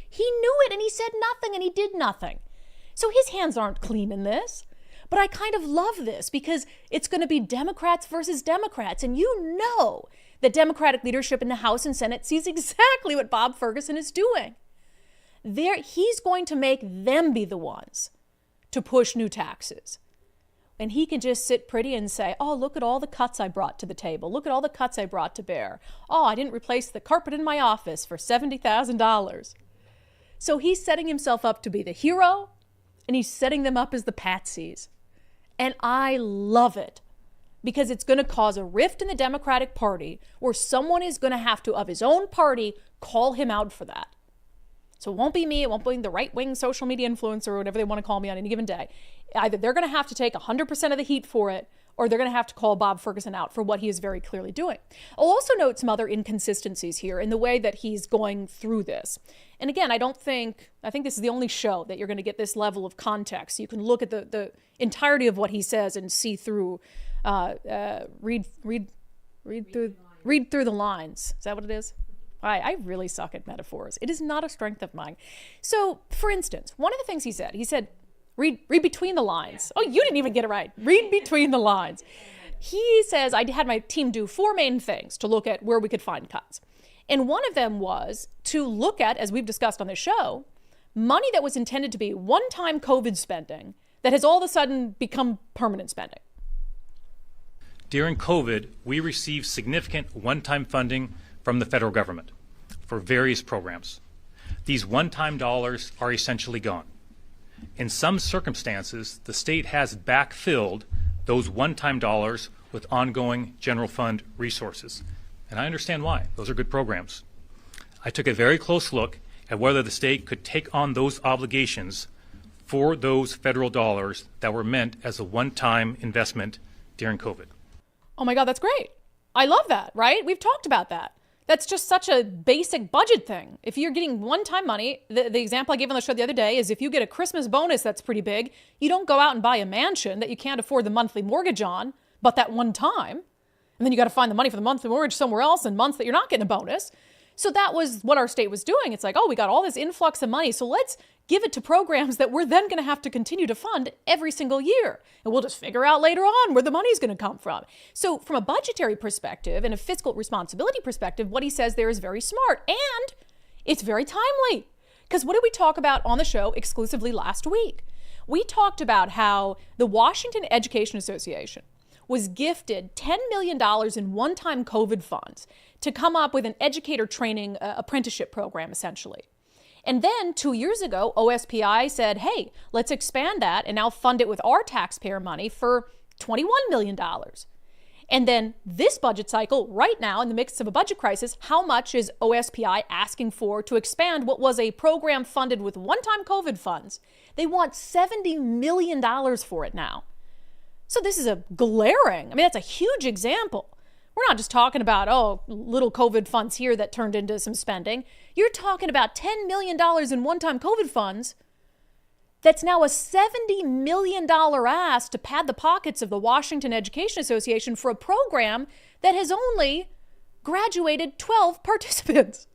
He knew it and he said nothing and he did nothing. So his hands aren't clean in this. But I kind of love this because it's going to be Democrats versus Democrats. And you know that Democratic leadership in the House and Senate sees exactly what Bob Ferguson is doing. He's going to make them be the ones to push new taxes. And he can just sit pretty and say, oh, look at all the cuts I brought to the table. Look at all the cuts I brought to bear. Oh, I didn't replace the carpet in my office for $70,000. So he's setting himself up to be the hero, and he's setting them up as the patsies. And I love it because it's going to cause a rift in the Democratic Party where someone is going to have to, of his own party, call him out for that. So it won't be me. It won't be the right-wing social media influencer or whatever they want to call me on any given day. Either they're going to have to take 100% of the heat for it, or they're going to have to call Bob Ferguson out for what he is very clearly doing. I'll also note some other inconsistencies here in the way that he's going through this. And again, I think this is the only show that you're going to get this level of context. You can look at the entirety of what he says and see through, read through the lines. Is that what it is? I really suck at metaphors. It is not a strength of mine. So, for instance, one of the things he said, read between the lines. Oh, you didn't even get it right. Read between the lines. He says, I had my team do 4 main things to look at where we could find cuts. And one of them was to look at, as we've discussed on this show, money that was intended to be one-time COVID spending that has all of a sudden become permanent spending. During COVID, we received significant one-time funding from the federal government for various programs. These one-time dollars are essentially gone. In some circumstances, the state has backfilled those one-time dollars with ongoing general fund resources. And I understand why. Those are good programs. I took a very close look at whether the state could take on those obligations for those federal dollars that were meant as a one-time investment during COVID. Oh my God, that's great. I love that, right? We've talked about that. That's just such a basic budget thing. If you're getting one-time money, the example I gave on the show the other day is if you get a Christmas bonus that's pretty big, you don't go out and buy a mansion that you can't afford the monthly mortgage on, but that one time. And then you got to find the money for the monthly mortgage somewhere else in months that you're not getting a bonus. So that was what our state was doing. It's like, oh, we got all this influx of money, so let's give it to programs that we're then going to have to continue to fund every single year. And we'll just figure out later on where the money's going to come from. So from a budgetary perspective and a fiscal responsibility perspective, what he says there is very smart and it's very timely. Because what did we talk about on the show exclusively last week? We talked about how the Washington Education Association was gifted $10 million in one-time COVID funds to come up with an educator training apprenticeship program, essentially. And then 2 years ago, OSPI said, hey, let's expand that and now fund it with our taxpayer money for $21 million. And then this budget cycle, right now in the midst of a budget crisis, how much is OSPI asking for to expand what was a program funded with one-time COVID funds? They want $70 million for it now. So this is a glaring, that's a huge example. We're not just talking about, little COVID funds here that turned into some spending. You're talking about $10 million in one-time COVID funds. That's now a $70 million ask to pad the pockets of the Washington Education Association for a program that has only graduated 12 participants.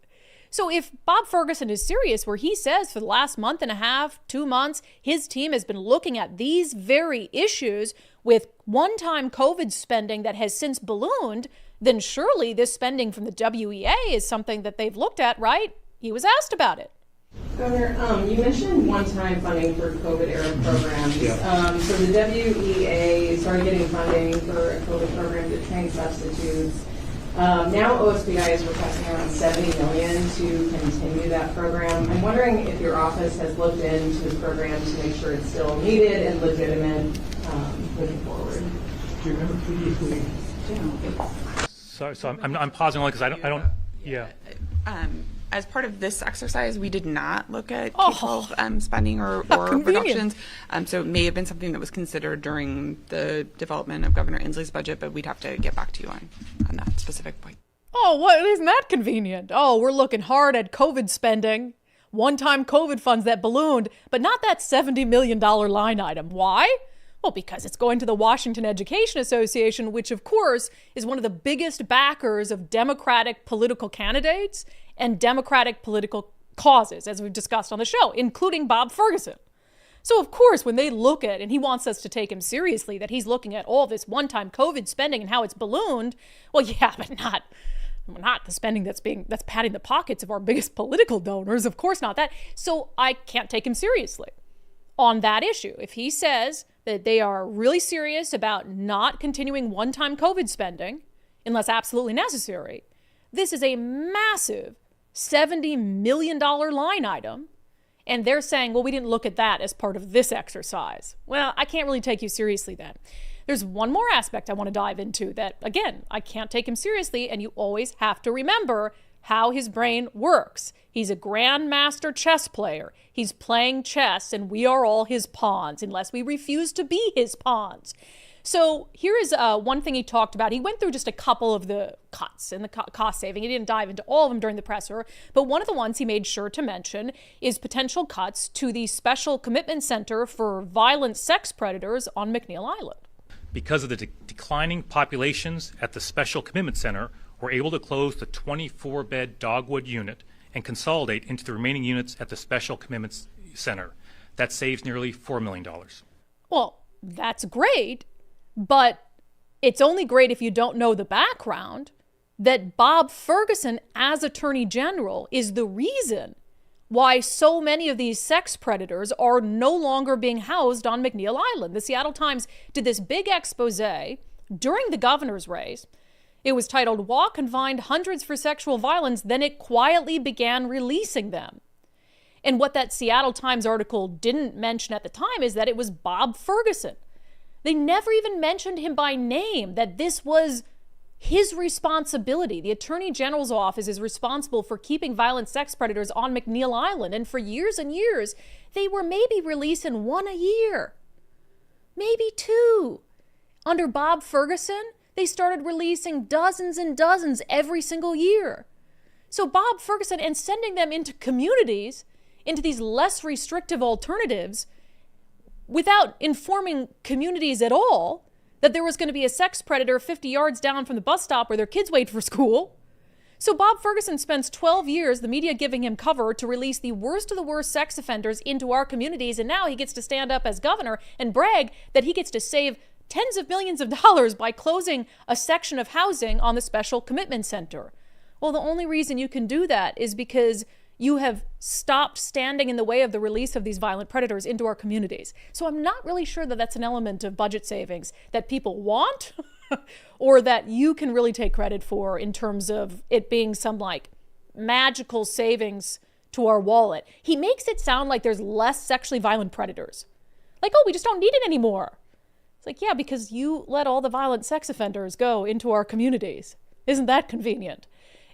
So if Bob Ferguson is serious, where he says for the last month and a half, 2 months, his team has been looking at these very issues with one-time COVID spending that has since ballooned, then surely this spending from the WEA is something that they've looked at, right? He was asked about it. Governor, you mentioned one-time funding for COVID-era programs. So the WEA started getting funding for a COVID program to train substitutes. Now OSPI is requesting around $70 million to continue that program. I'm wondering if your office has looked into this program to make sure it's still needed and legitimate moving forward. Do you remember previously? So I'm pausing only because I don't. As part of this exercise, we did not look at K-12 spending or reductions. So it may have been something that was considered during the development of Governor Inslee's budget, but we'd have to get back to you on that specific point. Oh, what isn't that convenient? Oh, we're looking hard at COVID spending, one-time COVID funds that ballooned, but not that $70 million line item. Why? Well, because it's going to the Washington Education Association, which, of course, is one of the biggest backers of Democratic political candidates and Democratic political causes, as we've discussed on the show, including Bob Ferguson. So, of course, when they look at, and he wants us to take him seriously, that he's looking at all this one-time COVID spending and how it's ballooned, well, yeah, but not the spending that's padding the pockets of our biggest political donors. Of course not that. So I can't take him seriously on that issue. If he says that they are really serious about not continuing one-time COVID spending unless absolutely necessary, this is a massive $70 million line item. And they're saying, well, we didn't look at that as part of this exercise. Well, I can't really take you seriously then. There's one more aspect I want to dive into that, again, I can't take him seriously, and you always have to remember how his brain works. He's a grandmaster chess player. He's playing chess, and we are all his pawns, unless we refuse to be his pawns. So here is one thing he talked about. He went through just a couple of the cuts and the cost saving. He didn't dive into all of them during the presser, but one of the ones he made sure to mention is potential cuts to the Special Commitment Center for Violent Sex Predators on McNeil Island. Because of the declining populations at the Special Commitment Center, we're able to close the 24-bed Dogwood unit and consolidate into the remaining units at the Special Commitment Center. That saves nearly $4 million. Well, that's great, but it's only great if you don't know the background that Bob Ferguson, as Attorney General, is the reason why so many of these sex predators are no longer being housed on McNeil Island. The Seattle Times did this big expose during the governor's race. It was titled, "Walk Confined Hundreds for Sexual Violence," then it quietly began releasing them. And what that Seattle Times article didn't mention at the time is that it was Bob Ferguson. They never even mentioned him by name, that this was his responsibility. The Attorney General's office is responsible for keeping violent sex predators on McNeil Island. And for years and years, they were maybe releasing one a year, maybe two. Under Bob Ferguson, they started releasing dozens and dozens every single year. So Bob Ferguson, and sending them into communities, into these less restrictive alternatives, without informing communities at all that there was going to be a sex predator 50 yards down from the bus stop where their kids wait for school. So Bob Ferguson spends 12 years, the media giving him cover, to release the worst of the worst sex offenders into our communities, and now he gets to stand up as governor and brag that he gets to save tens of millions of dollars by closing a section of housing on the Special Commitment Center. Well, the only reason you can do that is because you have stopped standing in the way of the release of these violent predators into our communities. So I'm not really sure that that's an element of budget savings that people want or that you can really take credit for in terms of it being some like magical savings to our wallet. He makes it sound like there's less sexually violent predators. Like, oh, we just don't need it anymore. It's like, yeah, because you let all the violent sex offenders go into our communities. Isn't that convenient?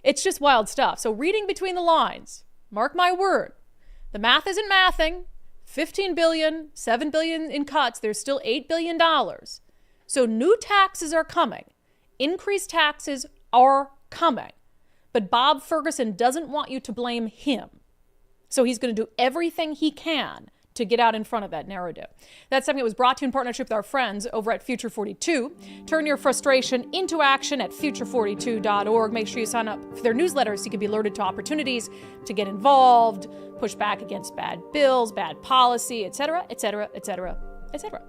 It's just wild stuff. So reading between the lines, mark my word, the math isn't mathing. 15 billion, 7 billion in cuts, there's still $8 billion. So new taxes are coming. Increased taxes are coming. But Bob Ferguson doesn't want you to blame him. So he's going to do everything he can to get out in front of that narrative. That's something that was brought to you in partnership with our friends over at Future 42. Turn your frustration into action at future42.org. Make sure you sign up for their newsletters so you can be alerted to opportunities to get involved, push back against bad bills, bad policy, etc., etc., etc., etc.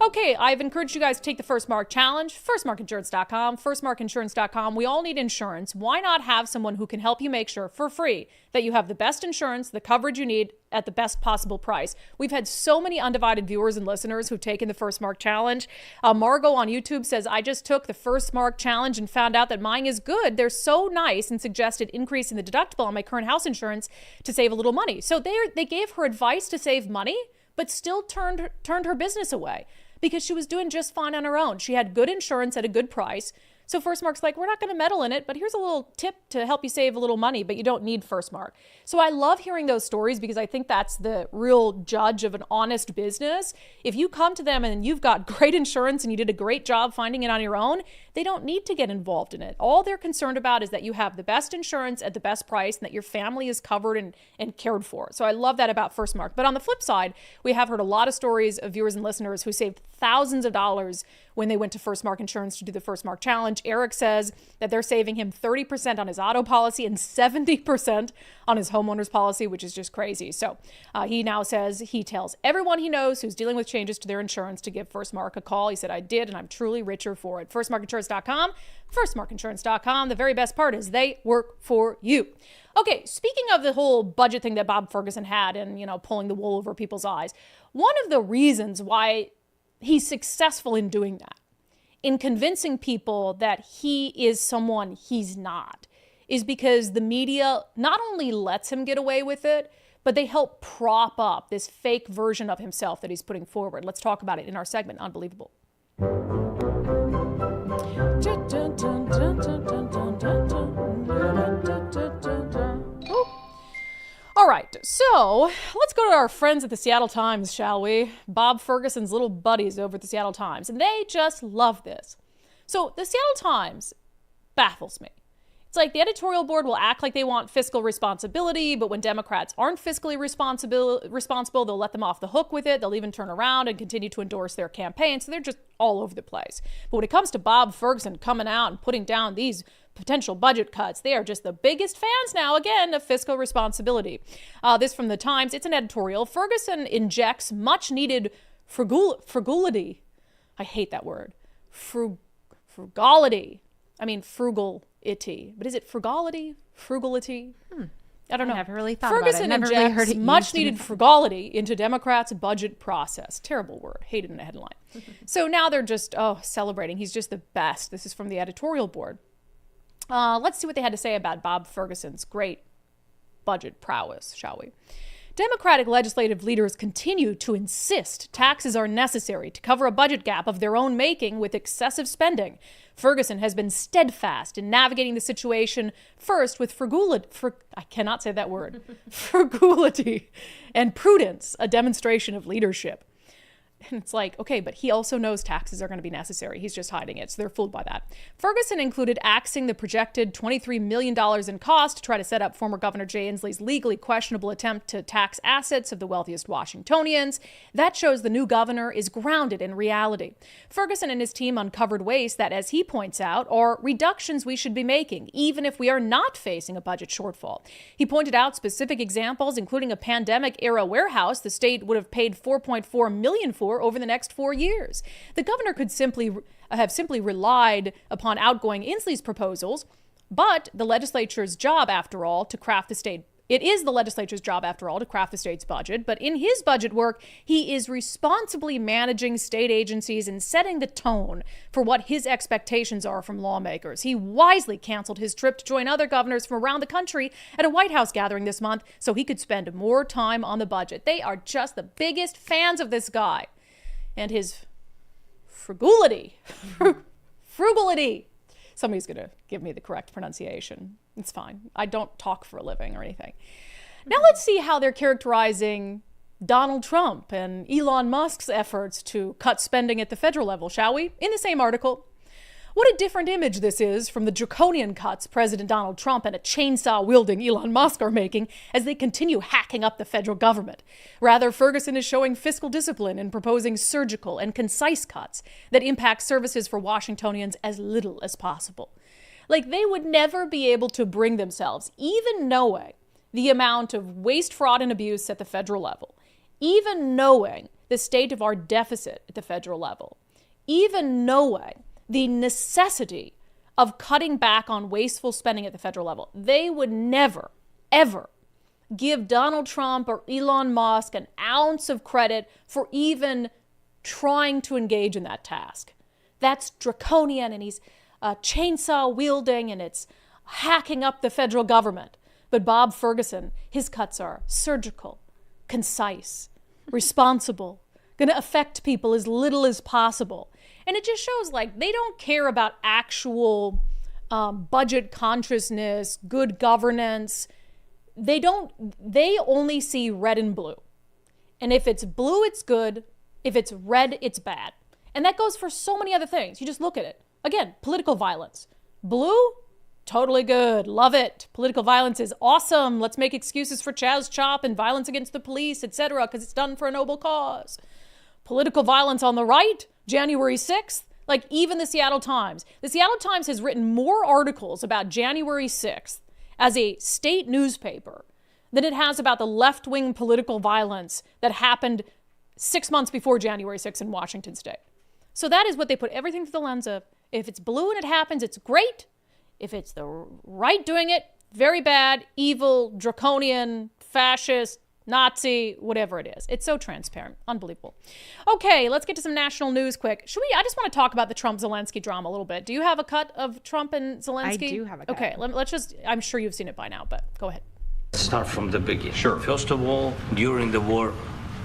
Okay, I've encouraged you guys to take the First Mark Challenge, firstmarkinsurance.com, firstmarkinsurance.com. We all need insurance. Why not have someone who can help you make sure for free that you have the best insurance, the coverage you need at the best possible price? We've had so many undivided viewers and listeners who've taken the First Mark Challenge. Margot on YouTube says, I just took the First Mark Challenge and found out that mine is good. They're so nice, and suggested increasing the deductible on my current house insurance to save a little money. So they gave her advice to save money, but still turned her business away because she was doing just fine on her own. She had good insurance at a good price. So First Mark's like, we're not going to meddle in it, but here's a little tip to help you save a little money, but you don't need First Mark. So I love hearing those stories because I think that's the real judge of an honest business. If you come to them and you've got great insurance and you did a great job finding it on your own, they don't need to get involved in it. All they're concerned about is that you have the best insurance at the best price and that your family is covered and cared for. So I love that about First Mark. But on the flip side, we have heard a lot of stories of viewers and listeners who saved thousands of dollars when they went to First Mark Insurance to do the First Mark Challenge. Eric says that they're saving him 30% on his auto policy and 70% on his homeowner's policy, which is just crazy. So he now says he tells everyone he knows who's dealing with changes to their insurance to give First Mark a call. He said, I did, and I'm truly richer for it. Firstmarkinsurance.com, firstmarkinsurance.com. The very best part is they work for you. Okay, speaking of the whole budget thing that Bob Ferguson had and, pulling the wool over people's eyes, one of the reasons why he's successful in doing that, in convincing people that he is someone he's not, is because the media not only lets him get away with it, but they help prop up this fake version of himself that he's putting forward. Let's talk about it in our segment, Unbelievable. All right, so let's go to our friends at the Seattle Times, shall we? Bob Ferguson's little buddies over at the Seattle Times, and they just love this. So the Seattle Times baffles me. It's like the editorial board will act like they want fiscal responsibility, but when Democrats aren't fiscally responsible, they'll let them off the hook with it. They'll even turn around and continue to endorse their campaign. So they're just all over the place. But when it comes to Bob Ferguson coming out and putting down these potential budget cuts, they are just the biggest fans now, again, of fiscal responsibility. This from the Times. It's an editorial. Ferguson injects much-needed frugality. I hate that word. Frugality. I mean, frugal-ity. But is it frugality? Frugality? I don't know. I never really thought Ferguson about it. Never really heard injects it much-needed frugality into Democrats' budget process. Terrible word. Hated in a headline. So now they're just, celebrating. He's just the best. This is from the editorial board. Let's see what they had to say about Bob Ferguson's great budget prowess, shall we? Democratic legislative leaders continue to insist taxes are necessary to cover a budget gap of their own making with excessive spending. Ferguson has been steadfast in navigating the situation, first with frugility, and prudence, a demonstration of leadership. And it's like, okay, but he also knows taxes are going to be necessary. He's just hiding it, so they're fooled by that. Ferguson included axing the projected $23 million in cost to try to set up former Governor Jay Inslee's legally questionable attempt to tax assets of the wealthiest Washingtonians. That shows the new governor is grounded in reality. Ferguson and his team uncovered ways that, as he points out, are reductions we should be making, even if we are not facing a budget shortfall. He pointed out specific examples, including a pandemic-era warehouse the state would have paid $4.4 million for over the next 4 years. The governor could have simply relied upon outgoing Inslee's proposals, but the legislature's job, after all, to craft the state. It is the legislature's job, after all, to craft the state's budget, but in his budget work, he is responsibly managing state agencies and setting the tone for what his expectations are from lawmakers. He wisely canceled his trip to join other governors from around the country at a White House gathering this month so he could spend more time on the budget. They are just the biggest fans of this guy and his frugility. Frugility. Somebody's going to give me the correct pronunciation. It's fine. I don't talk for a living or anything. Now let's see how they're characterizing Donald Trump and Elon Musk's efforts to cut spending at the federal level, shall we? In the same article. What a different image this is from the draconian cuts President Donald Trump and a chainsaw-wielding Elon Musk are making as they continue hacking up the federal government. Rather, Ferguson is showing fiscal discipline and proposing surgical and concise cuts that impact services for Washingtonians as little as possible. Like, they would never be able to bring themselves, even knowing the amount of waste, fraud, and abuse at the federal level, even knowing the state of our deficit at the federal level, even knowing the necessity of cutting back on wasteful spending at the federal level. They would never, ever give Donald Trump or Elon Musk an ounce of credit for even trying to engage in that task. That's draconian, and he's chainsaw wielding, and it's hacking up the federal government. But Bob Ferguson, his cuts are surgical, concise, responsible, going to affect people as little as possible. And it just shows, like, they don't care about actual budget consciousness, good governance. They only see red and blue. And if it's blue, it's good. If it's red, it's bad. And that goes for so many other things. You just look at it. Again, political violence. Blue, totally good. Love it. Political violence is awesome. Let's make excuses for Chaz Chop and violence against the police, etc., because it's done for a noble cause. Political violence on the right, January 6th, like even the Seattle Times. The Seattle Times has written more articles about January 6th as a state newspaper than it has about the left-wing political violence that happened 6 months before January 6th in Washington state. So that is what they put everything through the lens of. If it's blue and it happens, it's great. If it's the right doing it, very bad, evil, draconian, fascist, Nazi, whatever it is. It's so transparent. Unbelievable. Okay, let's get to some national news quick. I just want to talk about the Trump-Zelensky drama a little bit. Do you have a cut of Trump and Zelensky? I do have a cut. Okay, let's just, I'm sure you've seen it by now, but go ahead. Start from the beginning. Sure. First of all, during the war,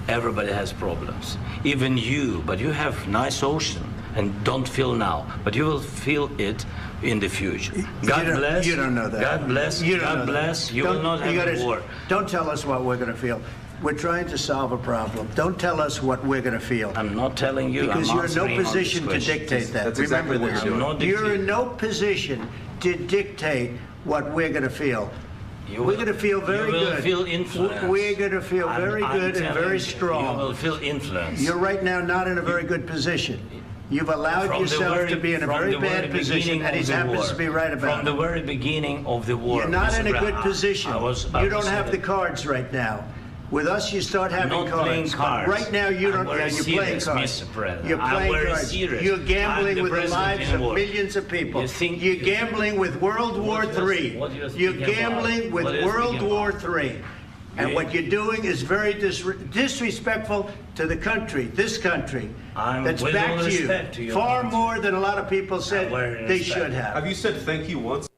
everybody has problems. Even you, but you have nice ocean and don't feel now, but you will feel it in the future. God bless. You don't know that. God bless. God bless. You will not have a war. Don't tell us what we're going to feel. We're trying to solve a problem. Don't tell us what we're going to feel. I'm not telling you. Because you're in no position to dictate that. That's exactly what you're doing. You're in no position to dictate what we're going to feel. We're going to feel very good. You will feel influence. We're going to feel very good and very strong. You will feel influence. You're right now not in a very good position. You've allowed yourself to be in a very bad position, and he happens to be right about it. From the very beginning of the war. You're not in a good position. You don't have the cards right now. With us, you start having cards. Playing cards. Right now, you don't. You're playing cards. Mr. President. You're playing cards. Serious. You're gambling with the lives of millions of people. You're gambling with World War III. You're gambling with World War III. And what you're doing is very disrespectful to the country, this country, that's back to you. Far more than a lot of people said they should have. Have you said thank you once?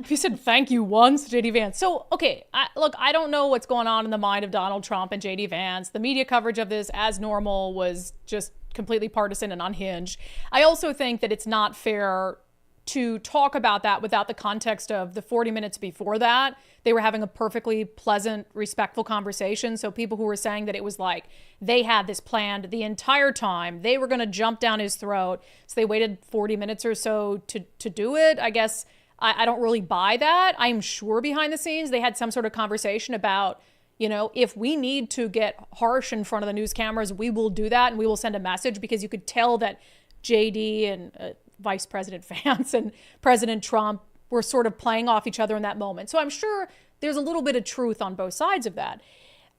He said thank you once, JD Vance. So, okay, look, I don't know what's going on in the mind of Donald Trump and JD Vance. The media coverage of this, as normal, was just completely partisan and unhinged. I also think that it's not fair to talk about that without the context of the 40 minutes before that. They were having a perfectly pleasant, respectful conversation. So people who were saying that it was like they had this planned the entire time, they were going to jump down his throat, so they waited 40 minutes or so to do it, I guess I don't really buy that. I'm sure behind the scenes they had some sort of conversation about, you know, if we need to get harsh in front of the news cameras, we will do that and we will send a message, because you could tell that JD and Vice President Vance and President Trump were sort of playing off each other in that moment. So I'm sure there's a little bit of truth on both sides of that.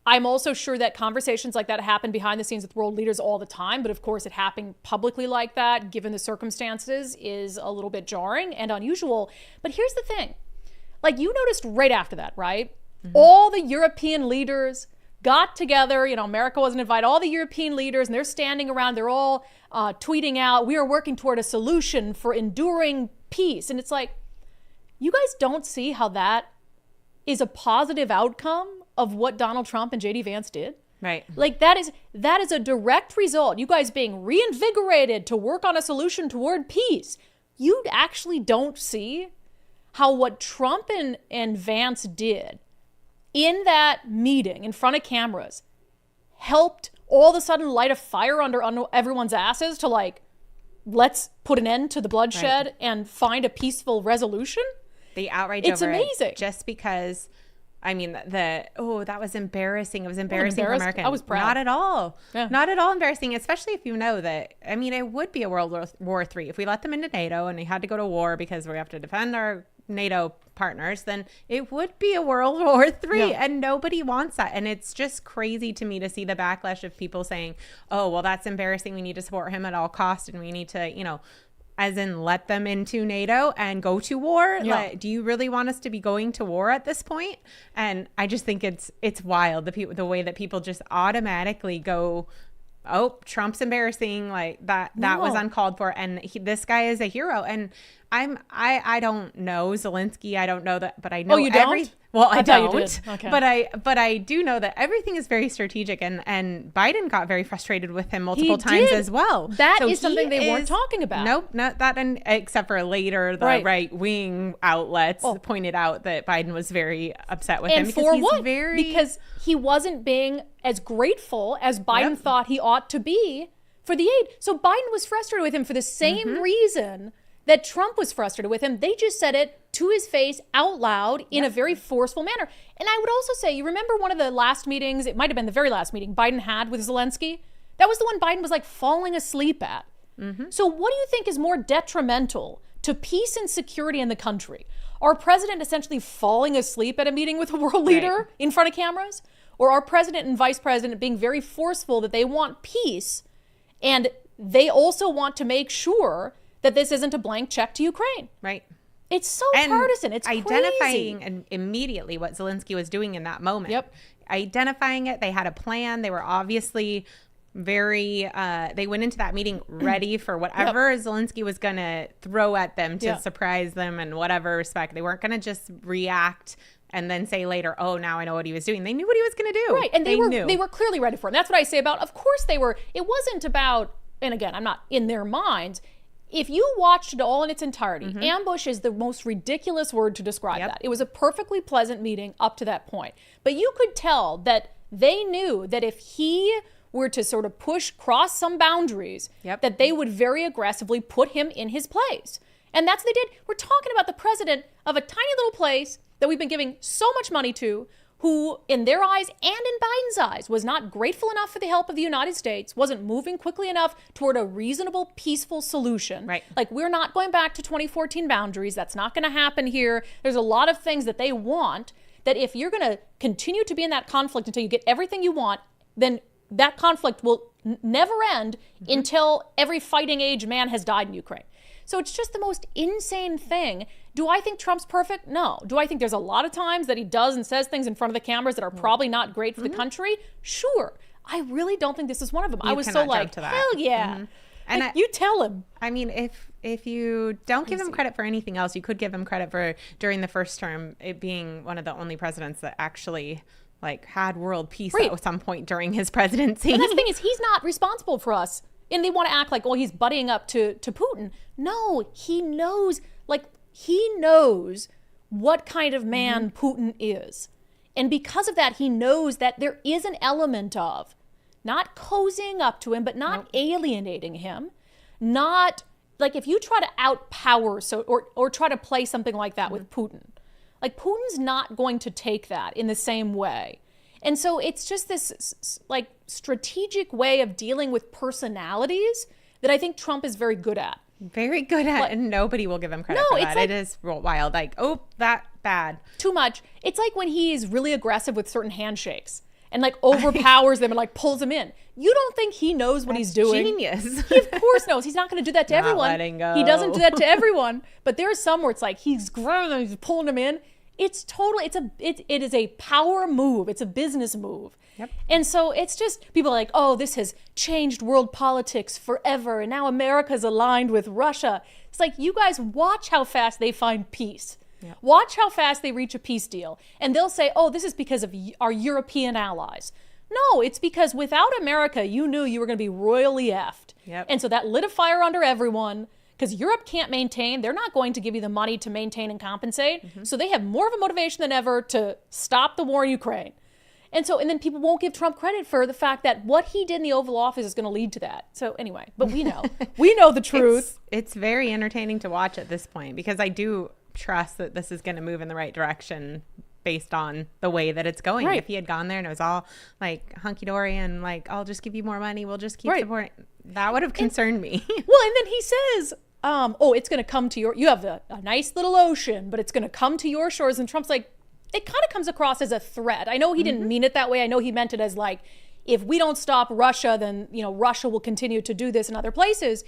I'm also sure that conversations like that happen behind the scenes with world leaders all the time. But of course, it happening publicly like that, given the circumstances, is a little bit jarring and unusual. But here's the thing. Like, you noticed right after that, right? Mm-hmm. All the European leaders got together. You know, America wasn't invited. All the European leaders, and they're standing around. They're all tweeting out, we are working toward a solution for enduring peace. And it's like, you guys don't see how that is a positive outcome of what Donald Trump and JD Vance did? Right. Like, that is a direct result. You guys being reinvigorated to work on a solution toward peace. You actually don't see how what Trump and Vance did in that meeting in front of cameras helped all of a sudden light a fire under everyone's asses to, like, let's put an end to the bloodshed and find a peaceful resolution. The outrage it's over amazing. It, just because, I mean, that was embarrassing. It was embarrassing for Americans. I was proud. Not at all. Yeah. Not at all embarrassing, especially if you know that, I mean, it would be a World War III. If we let them into NATO and they had to go to war because we have to defend our NATO partners, then it would be a World War III, and nobody wants that. And it's just crazy to me to see the backlash of people saying, oh, well, that's embarrassing. We need to support him at all costs, and we need to, you know, as in let them into NATO and go to war. Yeah. Like, do you really want us to be going to war at this point? And I just think it's wild, the way that people just automatically go, oh, Trump's embarrassing, like that was uncalled for, and this guy is a hero. And I don't know Zelensky. I don't know that, but I know. Oh, you don't? Well, I don't. You did. Okay. But I do know that everything is very strategic, and Biden got very frustrated with him multiple times as well. That is something they weren't talking about. Nope, not that. Except for later, the right wing outlets pointed out that Biden was very upset with him because because he wasn't being as grateful as Biden thought he ought to be for the aid. So Biden was frustrated with him for the same reason that Trump was frustrated with him. They just said it to his face out loud in a very forceful manner. And I would also say, you remember one of the last meetings, it might have been the very last meeting Biden had with Zelensky? That was the one Biden was like falling asleep at. So what do you think is more detrimental to peace and security in the country? Our president essentially falling asleep at a meeting with a world leader in front of cameras? Or our president and vice president being very forceful that they want peace, and they also want to make sure that this isn't a blank check to Ukraine? Right. It's so partisan. It's identifying crazy. Immediately what Zelensky was doing in that moment. Yep. Identifying it. They had a plan. They were obviously very, they went into that meeting ready for whatever Zelensky was going to throw at them to surprise them in whatever respect. They weren't going to just react and then say later, oh, now I know what he was doing. They knew what he was going to do. Right. And they were clearly ready for him. That's what I say about, of course they were. It wasn't about, and again, I'm not in their minds. If you watched it all in its entirety, ambush is the most ridiculous word to describe that. It was a perfectly pleasant meeting up to that point. But you could tell that they knew that if he were to sort of cross some boundaries, that they would very aggressively put him in his place. And that's what they did. We're talking about the president of a tiny little place that we've been giving so much money to, who in their eyes and in Biden's eyes was not grateful enough for the help of the United States, wasn't moving quickly enough toward a reasonable, peaceful solution. Right. Like, we're not going back to 2014 boundaries. That's not going to happen here. There's a lot of things that they want that if you're going to continue to be in that conflict until you get everything you want, then that conflict will never end until every fighting age man has died in Ukraine. So it's just the most insane thing. Do I think Trump's perfect? No. Do I think there's a lot of times that he does and says things in front of the cameras that are probably not great for the country? Sure. I really don't think this is one of them. I was so like, hell yeah. And like, you tell him. I mean, if you don't give him credit for anything else, you could give him credit for during the first term it being one of the only presidents that actually like had world peace at some point during his presidency. And that's the thing is, he's not responsible for us. And they want to act like, oh, he's buddying up to Putin. No, he knows what kind of man Putin is. And because of that, he knows that there is an element of not cozying up to him, but not alienating him. Not like if you try to outpower or try to play something like that with Putin, like Putin's not going to take that in the same way. And so it's just this like strategic way of dealing with personalities that I think Trump is very good at. Very good at, and nobody will give him credit for that. Like, it is wild. Like, oh, that bad. Too much. It's like when he's really aggressive with certain handshakes and like overpowers them and like pulls them in. You don't think he knows what he's doing? Genius. He of course knows. He's not going to do that to everyone. Letting go. He doesn't do that to everyone. But there's some where it's like he's grabbing them, he's pulling them in. It's totally. It is a power move. It's a business move. Yep. And so it's just people are like, oh, this has changed world politics forever, and now America's aligned with Russia. It's like, you guys watch how fast they find peace. Yep. Watch how fast they reach a peace deal. And they'll say, oh, this is because of our European allies. No, it's because without America, you knew you were going to be royally effed. Yep. And so that lit a fire under everyone. Because Europe can't maintain, they're not going to give you the money to maintain and compensate. So they have more of a motivation than ever to stop the war in Ukraine. And then people won't give Trump credit for the fact that what he did in the Oval Office is going to lead to that. So anyway, but we know the truth. It's very entertaining to watch at this point because I do trust that this is going to move in the right direction based on the way that it's going. Right. If he had gone there and it was all like hunky-dory and like, I'll just give you more money, we'll just keep supporting, that would have concerned me. Well, and then he says, it's going to come to you have a nice little ocean, but it's going to come to your shores. And Trump's like, it kind of comes across as a threat. I know he didn't mean it that way. I know he meant it as like, if we don't stop Russia, then, Russia will continue to do this in other places.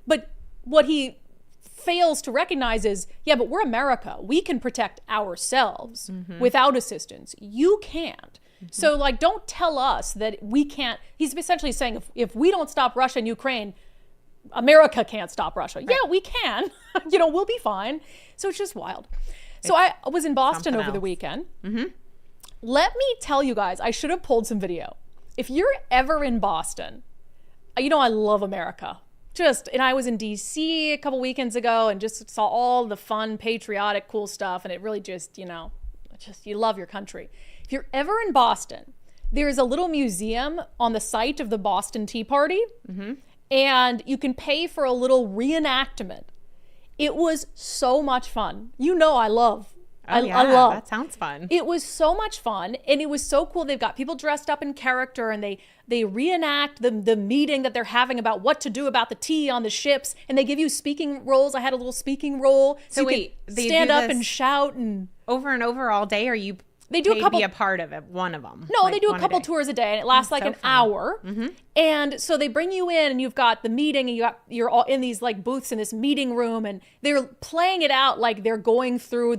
But what he fails to recognize is, but we're America. We can protect ourselves without assistance. You can't. So like, don't tell us that we can't. He's essentially saying, if we don't stop Russia and Ukraine, America can't stop Russia. Right. Yeah, we can. We'll be fine. So it's just wild. So I was in Boston over the weekend. Let me tell you guys, I should have pulled some video. If you're ever in Boston, I love America. And I was in DC a couple weekends ago and just saw all the fun, patriotic, cool stuff. And it really just, you love your country. If you're ever in Boston, there is a little museum on the site of the Boston Tea Party. And you can pay for a little reenactment. It was so much fun. I love. I love. That sounds fun. It was so much fun, and it was so cool. They've got people dressed up in character, and they reenact the meeting that they're having about what to do about the tea on the ships, and they give you speaking roles. I had a little speaking role, so wait, you stand up and shout and over and over all day. Or you? They do a couple. Be a part of it. One of them. No, they do a couple tours a day, and it lasts like an hour. And so they bring you in, and you've got the meeting, and you're all in these like booths in this meeting room, and they're playing it out like they're going through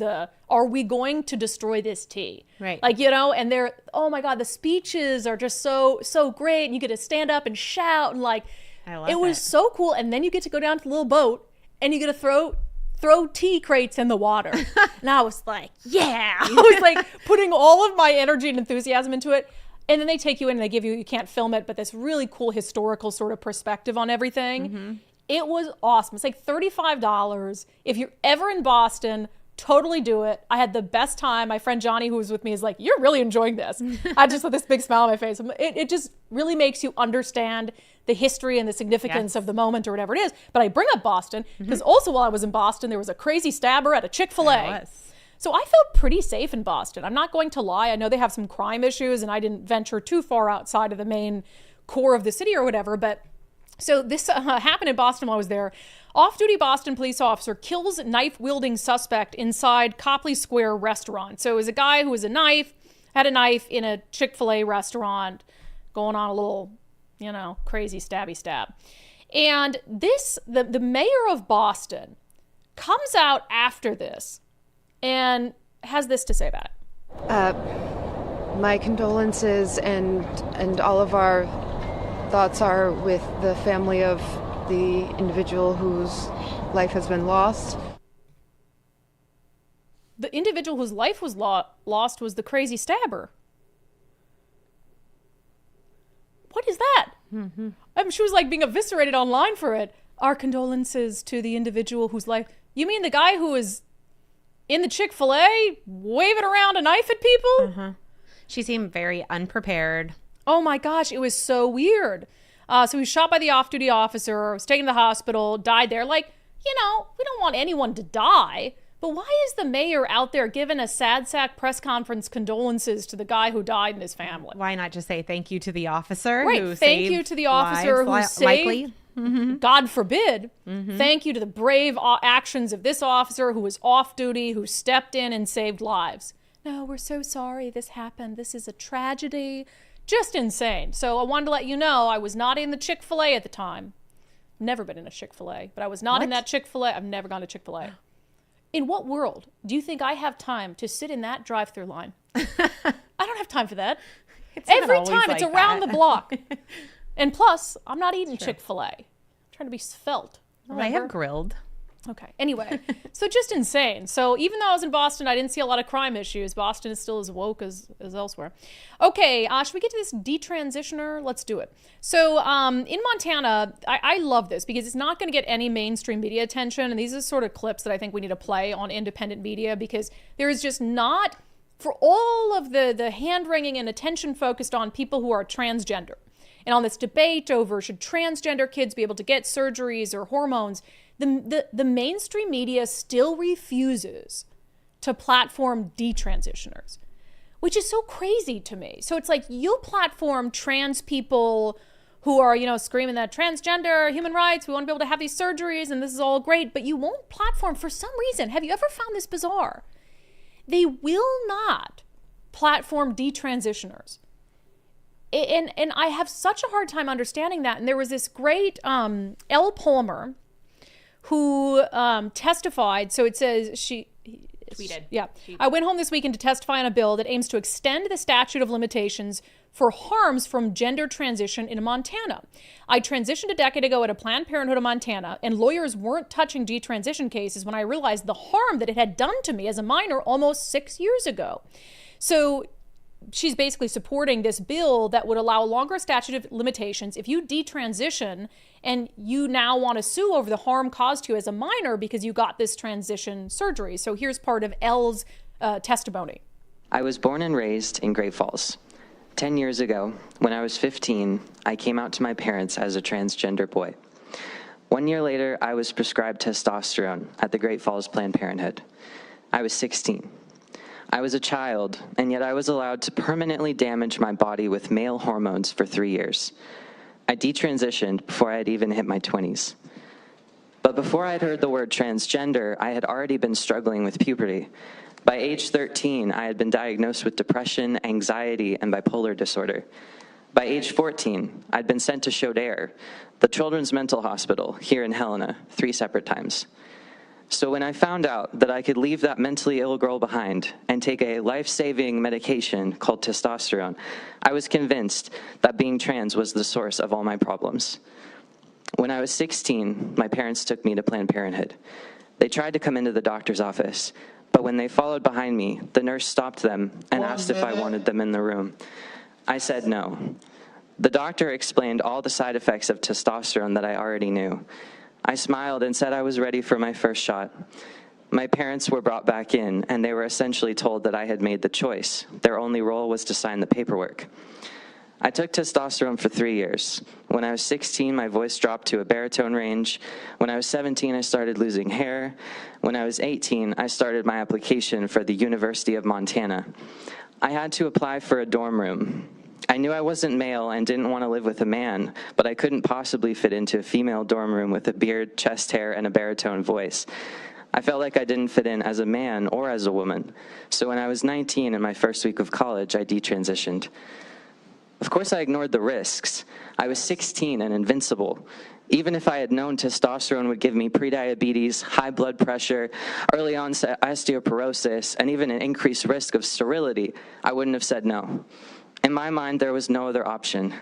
are we going to destroy this tea? Right. Like, and they're, oh my God, the speeches are just so and you get to stand up and shout and like, it was so cool. And then you get to go down to the little boat, and you get to throw tea crates in the water. And I was like, yeah. I was like putting all of my energy and enthusiasm into it. And then they take you in and they give you can't film it, but this really cool historical sort of perspective on everything. It was awesome. It's like $35. If you're ever in Boston, totally do it. I had the best time. My friend Johnny, who was with me, is like, you're really enjoying this. I just with this big smile on my face. It just really makes you understand the history and the significance of the moment or whatever it is. But I bring up Boston because also while I was in Boston, there was a crazy stabber at a Chick-fil-A. So I felt pretty safe in Boston. I'm not going to lie. I know they have some crime issues and I didn't venture too far outside of the main core of the city or whatever. But so this happened in Boston while I was there. Off-duty Boston police officer kills knife-wielding suspect inside Copley Square restaurant. So it was a guy who had a knife in a Chick-fil-A restaurant going on a little, crazy stabby stab. And the mayor of Boston comes out after this and has this to say about it. My condolences and all of our thoughts are with the family of the individual whose life has been lost. The individual whose life was lost was the crazy stabber. What is that? Mm-hmm. She was like being eviscerated online for it. Our condolences to the individual whose life... You mean the guy who was in the Chick-fil-A waving around a knife at people? Uh-huh. She seemed very unprepared. Oh my gosh, it was so weird. So he was shot by the off-duty officer, was taken to the hospital, died there. Like, we don't want anyone to die. But why is the mayor out there giving a sad sack press conference condolences to the guy who died and his family? Why not just say thank you to the officer? Right, who thank saved you to the officer who saved, likely. Mm-hmm. God forbid, Mm-hmm. thank you to the brave actions of this officer who was off duty, who stepped in and saved lives. No, we're so sorry this happened. This is a tragedy. Just insane. So I wanted to let you know I was not in the Chick-fil-A at the time. Never been in a Chick-fil-A, but I was not in that Chick-fil-A. I've never gone to Chick-fil-A. In what world do you think I have time to sit in that drive-through line? I don't have time for that. Every time it's around the block. And plus, I'm not eating Chick-fil-A. I'm trying to be svelte. Well, they have grilled. Okay. Anyway, so just insane. So even though I was in Boston, I didn't see a lot of crime issues. Boston is still as woke as elsewhere. Okay, should we get to this detransitioner? Let's do it. So in Montana, I love this because it's not going to get any mainstream media attention. And these are sort of clips that I think we need to play on independent media because there is just not, for all of the hand-wringing and attention focused on people who are transgender. And on this debate over should transgender kids be able to get surgeries or hormones, the mainstream media still refuses to platform detransitioners, which is so crazy to me. So it's like you'll platform trans people who are, screaming that transgender, human rights, we want to be able to have these surgeries and this is all great, but you won't platform for some reason. Have you ever found this bizarre? They will not platform detransitioners. And I have such a hard time understanding that. And there was this great Elle Palmer who testified. So it says she tweeted. Yeah. I went home this weekend to testify on a bill that aims to extend the statute of limitations for harms from gender transition in Montana. I transitioned a decade ago at a Planned Parenthood of Montana, and lawyers weren't touching detransition cases when I realized the harm that it had done to me as a minor almost 6 years ago. So she's basically supporting this bill that would allow a longer statute of limitations if you detransition and you now want to sue over the harm caused to you as a minor because you got this transition surgery. So here's part of Elle's testimony. I was born and raised in Great Falls. 10 years ago, when I was 15, I came out to my parents as a transgender boy. 1 year later, I was prescribed testosterone at the Great Falls Planned Parenthood. I was 16. I was a child, and yet I was allowed to permanently damage my body with male hormones for 3 years. I detransitioned before I had even hit my 20s. But before I had heard the word transgender, I had already been struggling with puberty. By age 13, I had been diagnosed with depression, anxiety, and bipolar disorder. By age 14, I'd been sent to Chaudere, the children's mental hospital here in Helena, 3 separate times. So when I found out that I could leave that mentally ill girl behind and take a life-saving medication called testosterone, I was convinced that being trans was the source of all my problems. When I was 16, my parents took me to Planned Parenthood. They tried to come into the doctor's office, but when they followed behind me, the nurse stopped them and asked if I wanted them in the room. I said no. The doctor explained all the side effects of testosterone that I already knew. I smiled and said I was ready for my first shot. My parents were brought back in, and they were essentially told that I had made the choice. Their only role was to sign the paperwork. I took testosterone for 3 years. When I was 16, my voice dropped to a baritone range. When I was 17, I started losing hair. When I was 18, I started my application for the University of Montana. I had to apply for a dorm room. I knew I wasn't male and didn't want to live with a man, but I couldn't possibly fit into a female dorm room with a beard, chest hair, and a baritone voice. I felt like I didn't fit in as a man or as a woman. So when I was 19 in my first week of college, I detransitioned. Of course, I ignored the risks. I was 16 and invincible. Even if I had known testosterone would give me prediabetes, high blood pressure, early onset osteoporosis, and even an increased risk of sterility, I wouldn't have said no. In my mind, there was no other option.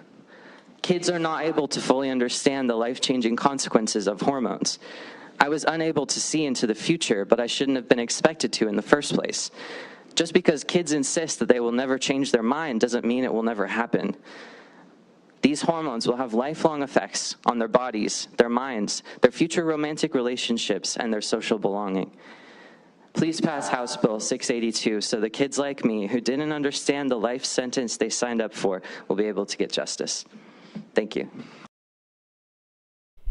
Kids are not able to fully understand the life-changing consequences of hormones. I was unable to see into the future, but I shouldn't have been expected to in the first place. Just because kids insist that they will never change their mind doesn't mean it will never happen. These hormones will have lifelong effects on their bodies, their minds, their future romantic relationships, and their social belonging. Please pass House Bill 682 so the kids like me who didn't understand the life sentence they signed up for will be able to get justice. Thank you.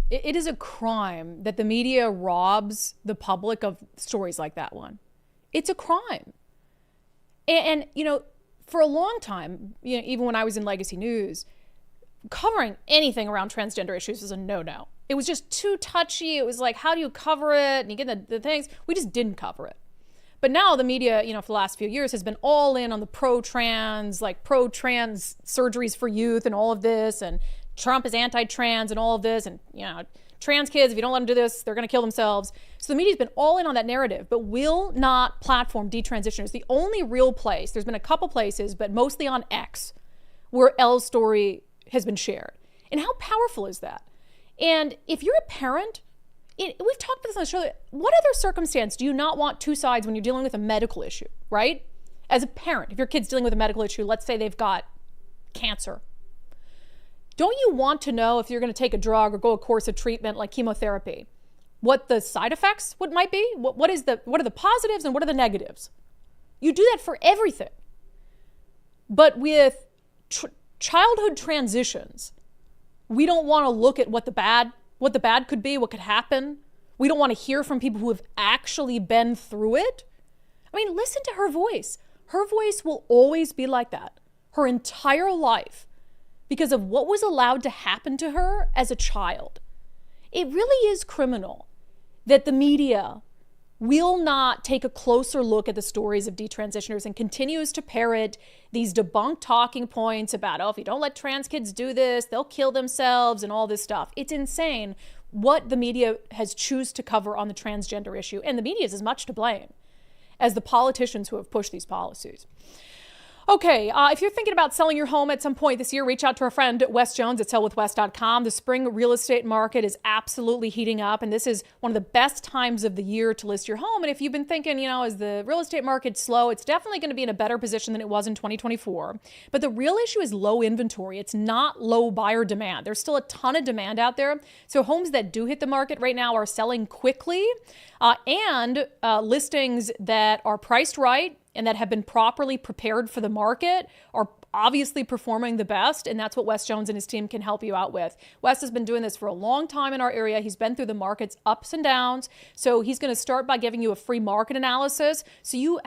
It is a crime that the media robs the public of stories like that one. It's a crime. And you know, for a long time, you know, even when I was in Legacy News, covering anything around transgender issues was a no-no. It was just too touchy. It was like, how do you cover it? And you get the things. We just didn't cover it. But now the media, you know, for the last few years has been all in on the pro-trans surgeries for youth and all of this, and Trump is anti-trans and all of this, and, you know, trans kids, if you don't let them do this, they're going to kill themselves. So the media's been all in on that narrative, but will not platform detransitioners. The only real place, there's been a couple places, but mostly on X, where Elle's story has been shared. And how powerful is that? And if you're a parent, we've talked about this on the show, what other circumstance do you not want two sides when you're dealing with a medical issue, right? As a parent, if your kid's dealing with a medical issue, let's say they've got cancer, don't you want to know if you're going to take a drug or go a course of treatment like chemotherapy, what the side effects might be? What are the positives and what are the negatives? You do that for everything. But with childhood transitions, we don't want to look at what the bad could be, what could happen. We don't want to hear from people who have actually been through it. I mean, listen to her voice. Her voice will always be like that, her entire life, because of what was allowed to happen to her as a child. It really is criminal that the media will not take a closer look at the stories of detransitioners and continues to parrot these debunked talking points about, oh, if you don't let trans kids do this, they'll kill themselves and all this stuff. It's insane what the media has chosen to cover on the transgender issue. And the media is as much to blame as the politicians who have pushed these policies. Okay, if you're thinking about selling your home at some point this year, reach out to our friend Wes Jones at sellwithwes.com. The spring real estate market is absolutely heating up, and this is one of the best times of the year to list your home. And if you've been thinking, you know, is the real estate market slow, it's definitely going to be in a better position than it was in 2024. But the real issue is low inventory. It's not low buyer demand. There's still a ton of demand out there. So homes that do hit the market right now are selling quickly, and listings that are priced right and that have been properly prepared for the market are obviously performing the best, and that's what Wes Jones and his team can help you out with. Wes has been doing this for a long time in our area. He's been through the market's ups and downs, so he's going to start by giving you a free market analysis so you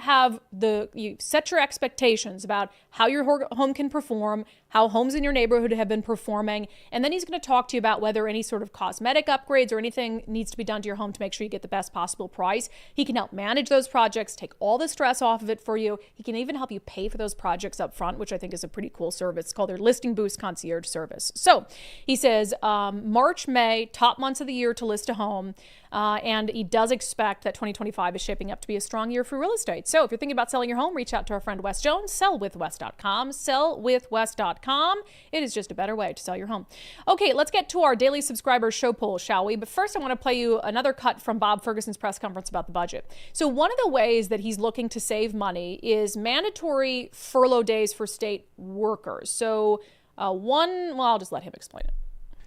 set your expectations about how your home can perform, how homes in your neighborhood have been performing, and then he's going to talk to you about whether any sort of cosmetic upgrades or anything needs to be done to your home to make sure you get the best possible price. He can help manage those projects, take all the stress off of it for you. He can even help you pay for those projects up front, which I think is a pretty cool service. It's called their Listing Boost Concierge Service. So he says March, May, top months of the year to list a home. And he does expect that 2025 is shaping up to be a strong year for real estate. So if you're thinking about selling your home, reach out to our friend Wes Jones, sellwithwes.com, sellwithwes.com. It is just a better way to sell your home. Okay, let's get to our daily subscriber show poll, shall we? But first I want to play you another cut from Bob Ferguson's press conference about the budget. So one of the ways that he's looking to save money is mandatory furlough days for state workers. So I'll just let him explain it.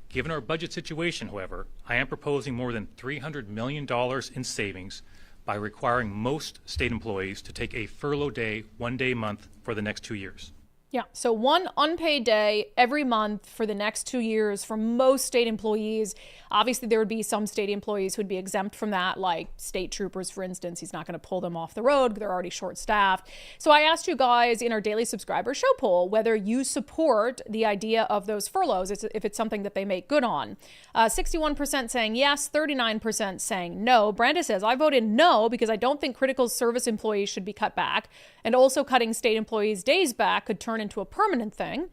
Given our budget situation, however, I am proposing more than $300 million in savings by requiring most state employees to take a furlough day, 1 day a month for the next 2 years. Yeah, so one unpaid day every month for the next 2 years for most state employees. Obviously, there would be some state employees who would be exempt from that, like state troopers, for instance. He's not going to pull them off the road. They're already short-staffed. So I asked you guys in our daily subscriber show poll whether you support the idea of those furloughs, if it's something that they make good on. 61% saying yes, 39% saying no. Brandi says, I voted no because I don't think critical service employees should be cut back, and also cutting state employees' days back could turn into a permanent thing.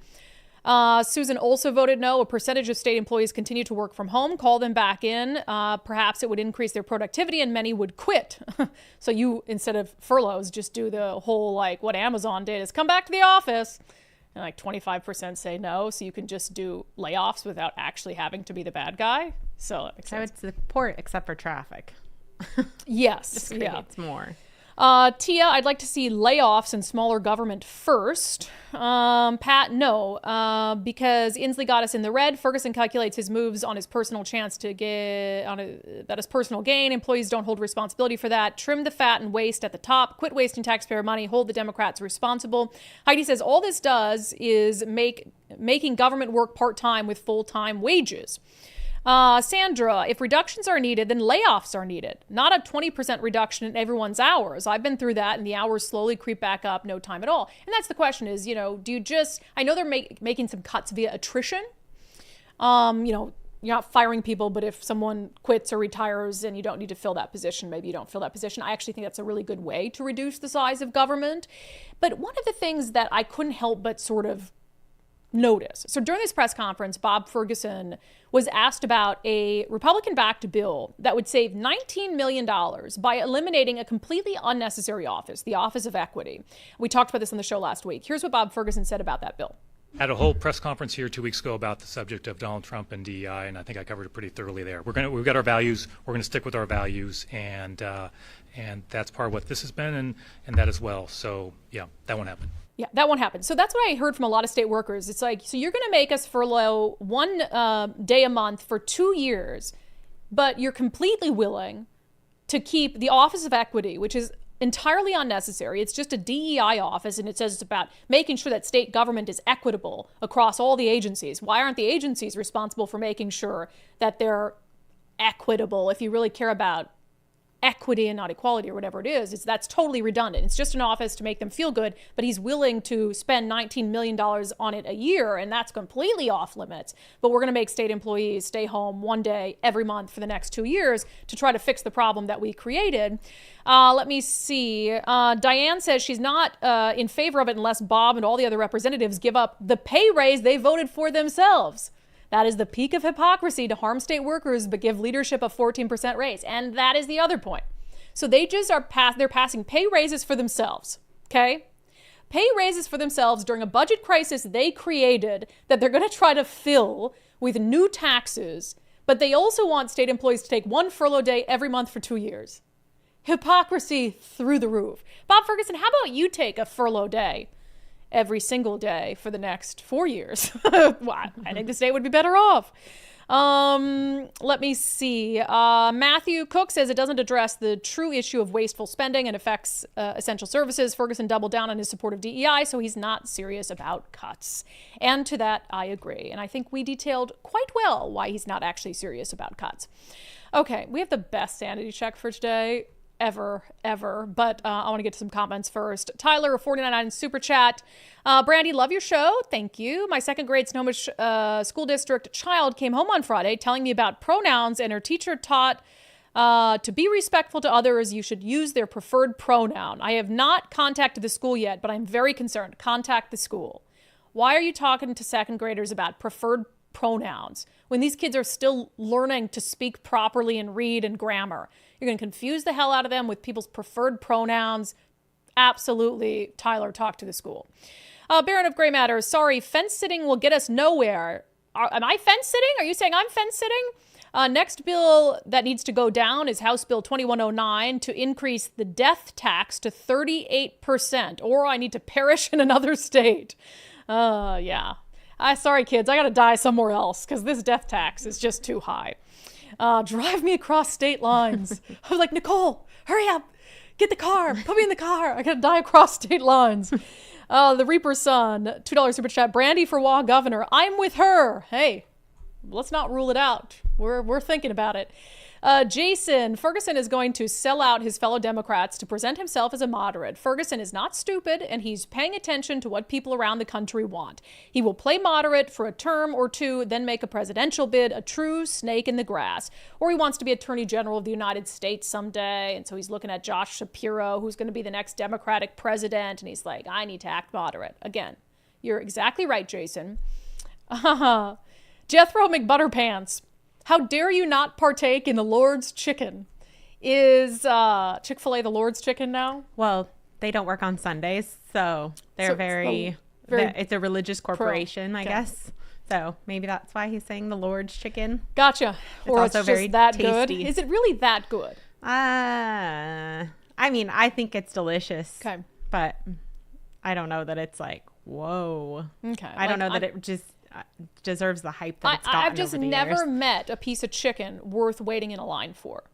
Susan also voted no. A percentage of state employees continue to work from home. Call them back in. Perhaps it would increase their productivity and many would quit. So you, instead of furloughs, just do the whole like what Amazon did is come back to the office. and like 25% say no. So you can just do layoffs without actually having to be the bad guy. So that makes sense. I would support except for traffic. Yes. Just creates more. Tia, I'd like to see layoffs and smaller government first. Pat, no, because Inslee got us in the red. Ferguson calculates his moves on his personal chance to get that is personal gain. Employees don't hold responsibility for that. Trim the fat and waste at the top. Quit wasting taxpayer money. Hold the Democrats responsible. Heidi says all this does is making government work part-time with full-time wages. Sandra, if reductions are needed, then layoffs are needed. Not a 20% reduction in everyone's hours. I've been through that, and the hours slowly creep back up, no time at all. And that's the question is, do you just, I know they're making some cuts via attrition. You're not firing people, but if someone quits or retires and you don't need to fill that position, maybe you don't fill that position. I actually think that's a really good way to reduce the size of government. But one of the things that I couldn't help but sort of notice. So during this press conference, Bob Ferguson was asked about a Republican-backed bill that would save $19 million by eliminating a completely unnecessary office, the Office of Equity. We talked about this on the show last week. Here's what Bob Ferguson said about that bill. Had a whole press conference here 2 weeks ago about the subject of Donald Trump and DEI, and I think I covered it pretty thoroughly there. We've got our values. We're going to stick with our values, and that's part of what this has been, and that as well. So yeah, that won't happen. Yeah, that won't happen. So that's what I heard from a lot of state workers. It's like, so you're going to make us furlough one day a month for 2 years, but you're completely willing to keep the Office of Equity, which is entirely unnecessary. It's just a DEI office, and it says it's about making sure that state government is equitable across all the agencies. Why aren't the agencies responsible for making sure that they're equitable? If you really care about equity and not equality or whatever it is, that's totally redundant. It's just an office to make them feel good, but he's willing to spend $19 million on it a year, and that's completely off limits. But we're going to make state employees stay home one day every month for the next 2 years to try to fix the problem that we created. Let me see. Diane says she's not in favor of it unless Bob and all the other representatives give up the pay raise they voted for themselves. That is the peak of hypocrisy to harm state workers but give leadership a 14% raise. And that is the other point. So they just they're passing pay raises for themselves, okay? Pay raises for themselves during a budget crisis they created that they're going to try to fill with new taxes, but they also want state employees to take one furlough day every month for 2 years. Hypocrisy through the roof. Bob Ferguson, how about you take a furlough day every single day for the next 4 years? Well, I think the state would be better off. Let me see. Matthew Cook says it doesn't address the true issue of wasteful spending and affects essential services. Ferguson doubled down on his support of DEI, so he's not serious about cuts. And to that, I agree. And I think we detailed quite well why he's not actually serious about cuts. Okay, we have the best sanity check for today. Ever. But I want to get to some comments first. Tyler, 49 super chat. Brandi, love your show. Thank you. My second grade Snohomish school district child came home on Friday telling me about pronouns, and her teacher taught to be respectful to others, you should use their preferred pronoun. I have not contacted the school yet, but I'm very concerned. Contact the school. Why are you talking to second graders about preferred pronouns when these kids are still learning to speak properly and read and grammar? You're going to confuse the hell out of them with people's preferred pronouns. Absolutely, Tyler, talk to the school. Baron of Gray Matters, sorry, fence sitting will get us nowhere. Am I fence sitting? Are you saying I'm fence sitting? Next bill that needs to go down is House Bill 2109 to increase the death tax to 38%, or I need to perish in another state. Yeah. Sorry, kids, I got to die somewhere else because this death tax is just too high. Drive me across state lines. I was like, Nicole, hurry up. Get the car. Put me in the car. I got to die across state lines. The Reaper's Son, $2 super chat. Brandi for WA governor. I'm with her. Hey, let's not rule it out. We're thinking about it. Jason, Ferguson is going to sell out his fellow Democrats to present himself as a moderate. Ferguson is not stupid, and he's paying attention to what people around the country want. He will play moderate for a term or two, then make a presidential bid, a true snake in the grass. Or he wants to be Attorney General of the United States someday, and so he's looking at Josh Shapiro, who's going to be the next Democratic president, and he's like, I need to act moderate. Again, you're exactly right, Jason. Jethro McButterpants. How dare you not partake in the Lord's chicken? Is Chick-fil-A the Lord's chicken now? Well, they don't work on Sundays, so they're very it's a religious corporation, I guess. So maybe that's why he's saying the Lord's chicken. Gotcha. Or it's also just very that tasty. good. Is it really that good? I mean, I think it's delicious. Okay. But I don't know that it's like, whoa. Okay. I don't know that it just deserves the hype that it's gotten I've just over the never years. met a piece of chicken worth waiting in a line for.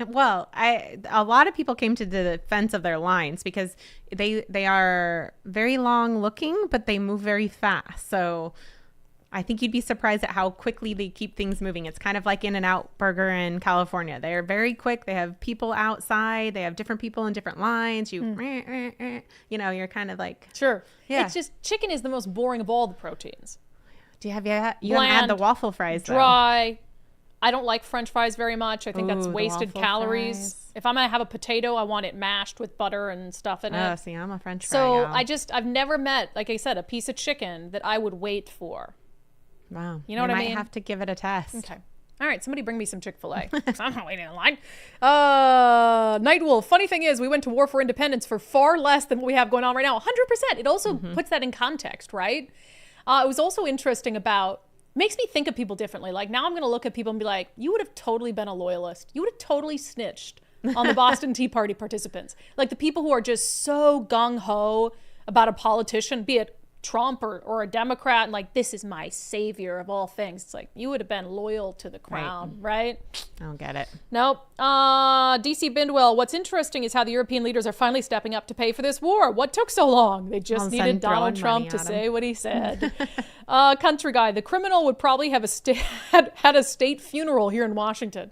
Well, a lot of people came to the defense of their lines because they are very long looking, but they move very fast. So I think you'd be surprised at how quickly they keep things moving. It's kind of like In-N-Out Burger in California. They're very quick. They have people outside. They have different people in different lines. You know, you're kind of like, sure. Yeah. It's just chicken is the most boring of all the proteins. You haven't had the waffle fries though. Dry. I don't like French fries very much. I think that's Ooh, the wasted waffle calories. fries. If I'm gonna have a potato, I want it mashed with butter and stuff in it. Oh, see, I'm a French fry So gal. I've never met, like I said, a piece of chicken that I would wait for. Wow. You know what I mean? might have to give it a test. Okay. All right, somebody bring me some Chick-fil-A. I'm not waiting in line. Nightwolf, funny thing is, we went to war for independence for far less than what we have going on right now. 100%. It also puts that in context, right? It was also interesting makes me think of people differently. Like now I'm going to look at people and be like, you would have totally been a loyalist. You would have totally snitched on the Boston Tea Party participants. Like the people who are just so gung-ho about a politician, be it Trump or a Democrat, and like, this is my savior of all things. It's like, you would have been loyal to the crown, right? I don't get it. Nope. DC Bindwell, what's interesting is how the European leaders are finally stepping up to pay for this war. What took so long? They just needed Donald Trump to say what he said. Country Guy, the criminal would probably have had a state funeral here in Washington.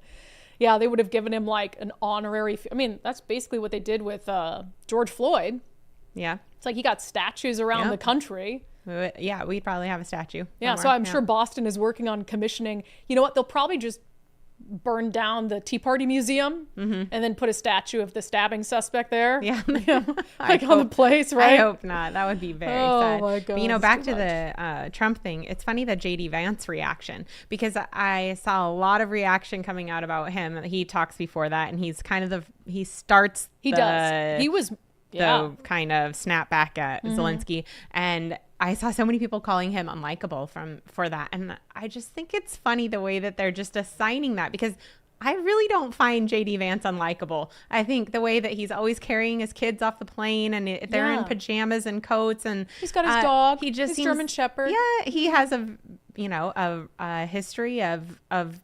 Yeah, they would have given him like an honorary, I mean, that's basically what they did with George Floyd. Yeah. It's like he got statues around the country. Yeah, we'd probably have a statue. Yeah, so I'm sure Boston is working on commissioning. You know what? They'll probably just burn down the Tea Party Museum and then put a statue of the stabbing suspect there. Yeah. Like on the place, right? I hope not. That would be very sad. My God. But, you know, back to the Trump thing, it's funny the JD Vance reaction, because I saw a lot of reaction coming out about him. He talks before that, and he's kind of he does. He was the kind of snap back at Zelensky, and I saw so many people calling him unlikable for that, and I just think it's funny the way that they're just assigning that, because I really don't find JD Vance unlikable. I think the way that he's always carrying his kids off the plane, and they're in pajamas and coats, and he's got his dog. He just his German Shepherd. Yeah, he has a history of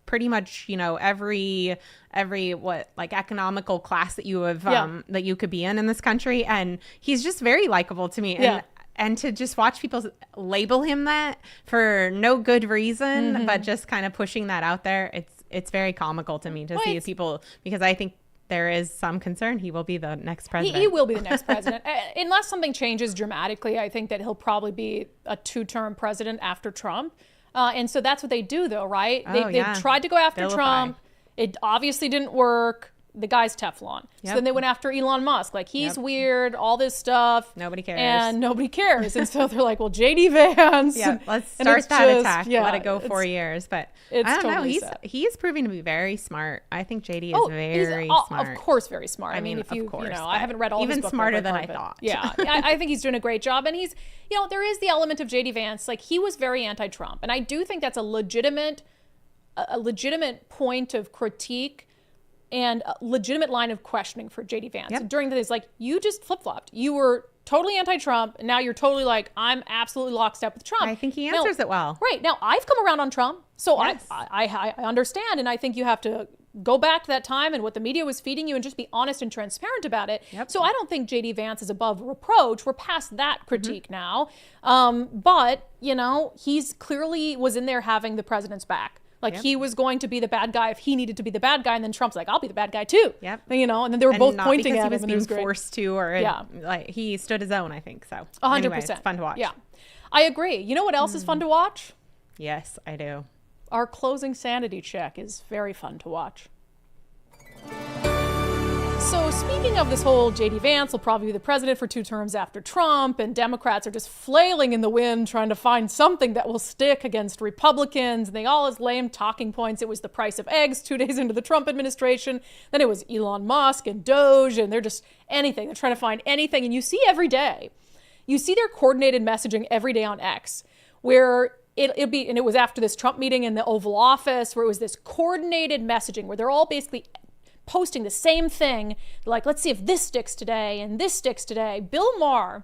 pretty much every economical class that you have that you could be in this country, and he's just very likable to me. And to just watch people label him that for no good reason, but just kind of pushing that out there, it's very comical to me to see people, because I think there is some concern he will be the next president. He will be the next president. Unless something changes dramatically, I think that he'll probably be a 2-term president after Trump. And so that's what they do, though, right? They tried to go after Trump. It obviously didn't work. The guy's Teflon. So then they went after Elon Musk. Like, he's weird, all this stuff. Nobody cares. And nobody cares. And so they're like, well, JD Vance. Yeah, let's start that attack. Let it go 4 years. But I don't totally know. He's proving to be very smart. I think JD is very smart. Of course, very smart. I mean, if you know, I haven't read all his books. Even smarter than I thought. Yeah, I think he's doing a great job. And he's, there is the element of JD Vance. Like, he was very anti-Trump. And I do think that's a legitimate point of critique and a legitimate line of questioning for JD Vance. During this, like, you just flip-flopped. You were totally anti-Trump, and now you're totally like, I'm absolutely lockstep with Trump. I think he answers it well. Right. Now, I've come around on Trump, so I understand, and I think you have to go back to that time and what the media was feeding you and just be honest and transparent about it. So I don't think JD Vance is above reproach. We're past that critique now. But, he's clearly was in there having the president's back. Like, he was going to be the bad guy if he needed to be the bad guy, and then Trump's like, I'll be the bad guy too. And then they were both pointing at him, and it was great. Forced to, or like, he stood his own, I think. So 100%. Anyway, it's fun to watch. Yeah, I agree. You know what else is fun to watch? Yes, I do. Our closing sanity check is very fun to watch. So speaking of this whole JD Vance will probably be the president for 2 terms after Trump, and Democrats are just flailing in the wind trying to find something that will stick against Republicans. And they all has lame talking points. It was the price of eggs 2 days into the Trump administration. Then it was Elon Musk and Doge, and they're just anything. They're trying to find anything. And you see every day, you see their coordinated messaging every day on X, where it'll be, and it was after this Trump meeting in the Oval Office, where it was this coordinated messaging where they're all basically posting the same thing, like, let's see if this sticks today and this sticks today. Bill Maher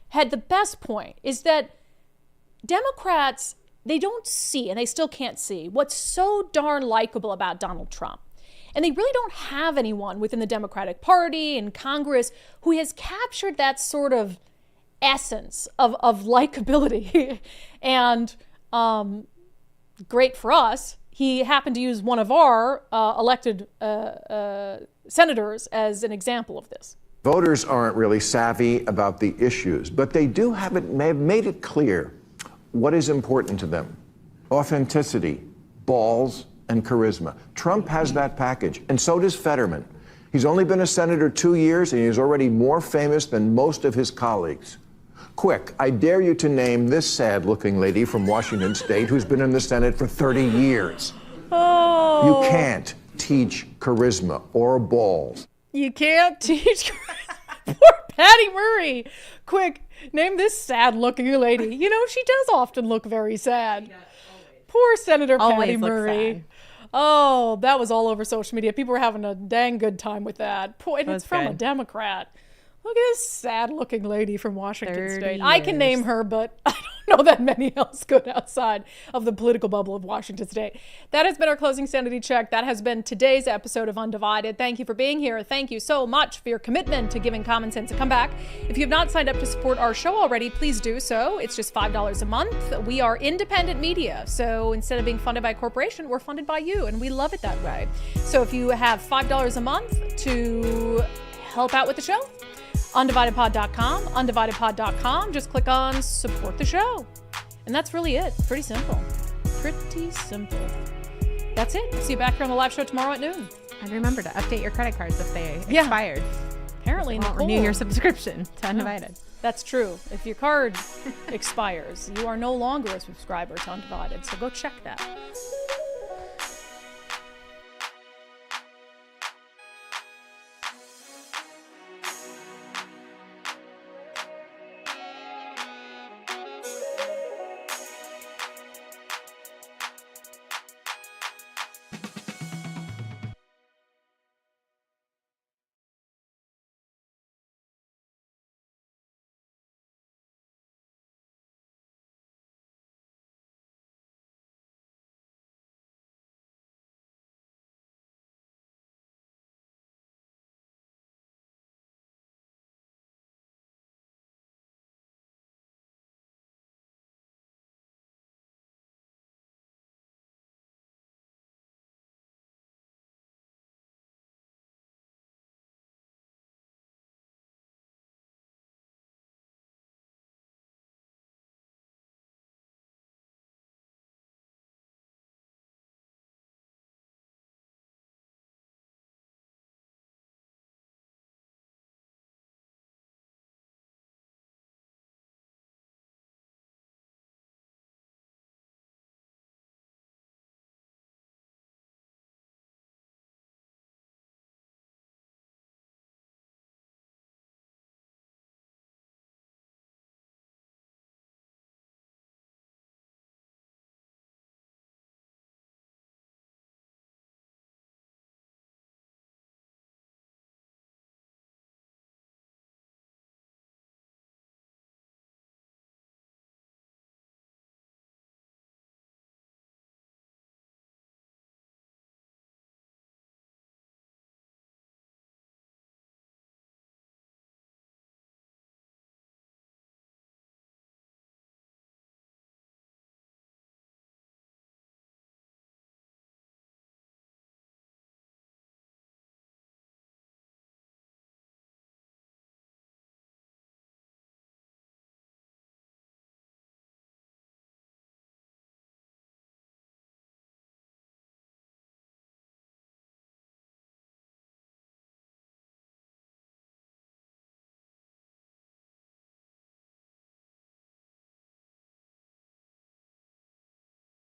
had the best point, is that Democrats, they don't see, and they still can't see, what's so darn likable about Donald Trump. And they really don't have anyone within the Democratic Party and Congress who has captured that sort of essence of likability. And great for us, he happened to use one of our elected senators as an example of this. Voters aren't really savvy about the issues, but they do have made it clear what is important to them. Authenticity, balls, and charisma. Trump has that package, and so does Fetterman. He's only been a senator 2 years, and he's already more famous than most of his colleagues. Quick, I dare you to name this sad-looking lady from Washington State who's been in the Senate for 30 years. Oh. You can't teach charisma or balls. You can't teach charisma. Poor Patty Murray. Quick, name this sad-looking lady. You know, she does often look very sad. Poor Senator Patty Murray. Sad. Oh, that was all over social media. People were having a dang good time with that. And it's from a Democrat. Look at this sad-looking lady from Washington State. Years. I can name her, but I don't know that many else good outside of the political bubble of Washington State. That has been our closing sanity check. That has been today's episode of Undivided. Thank you for being here. Thank you so much for your commitment to giving common sense a comeback. If you have not signed up to support our show already, please do so. It's just $5 a month. We are independent media, so instead of being funded by a corporation, we're funded by you, and we love it that way. So if you have $5 a month to help out with the show, undividedpod.com, undividedpod.com. Just click on support the show. And that's really it. Pretty simple. Pretty simple. That's it. See you back here on the live show tomorrow at noon. And remember to update your credit cards if they expired. Apparently, Nicole, renew your subscription to Undivided. That's true. If your card expires, you are no longer a subscriber to Undivided. So go check that.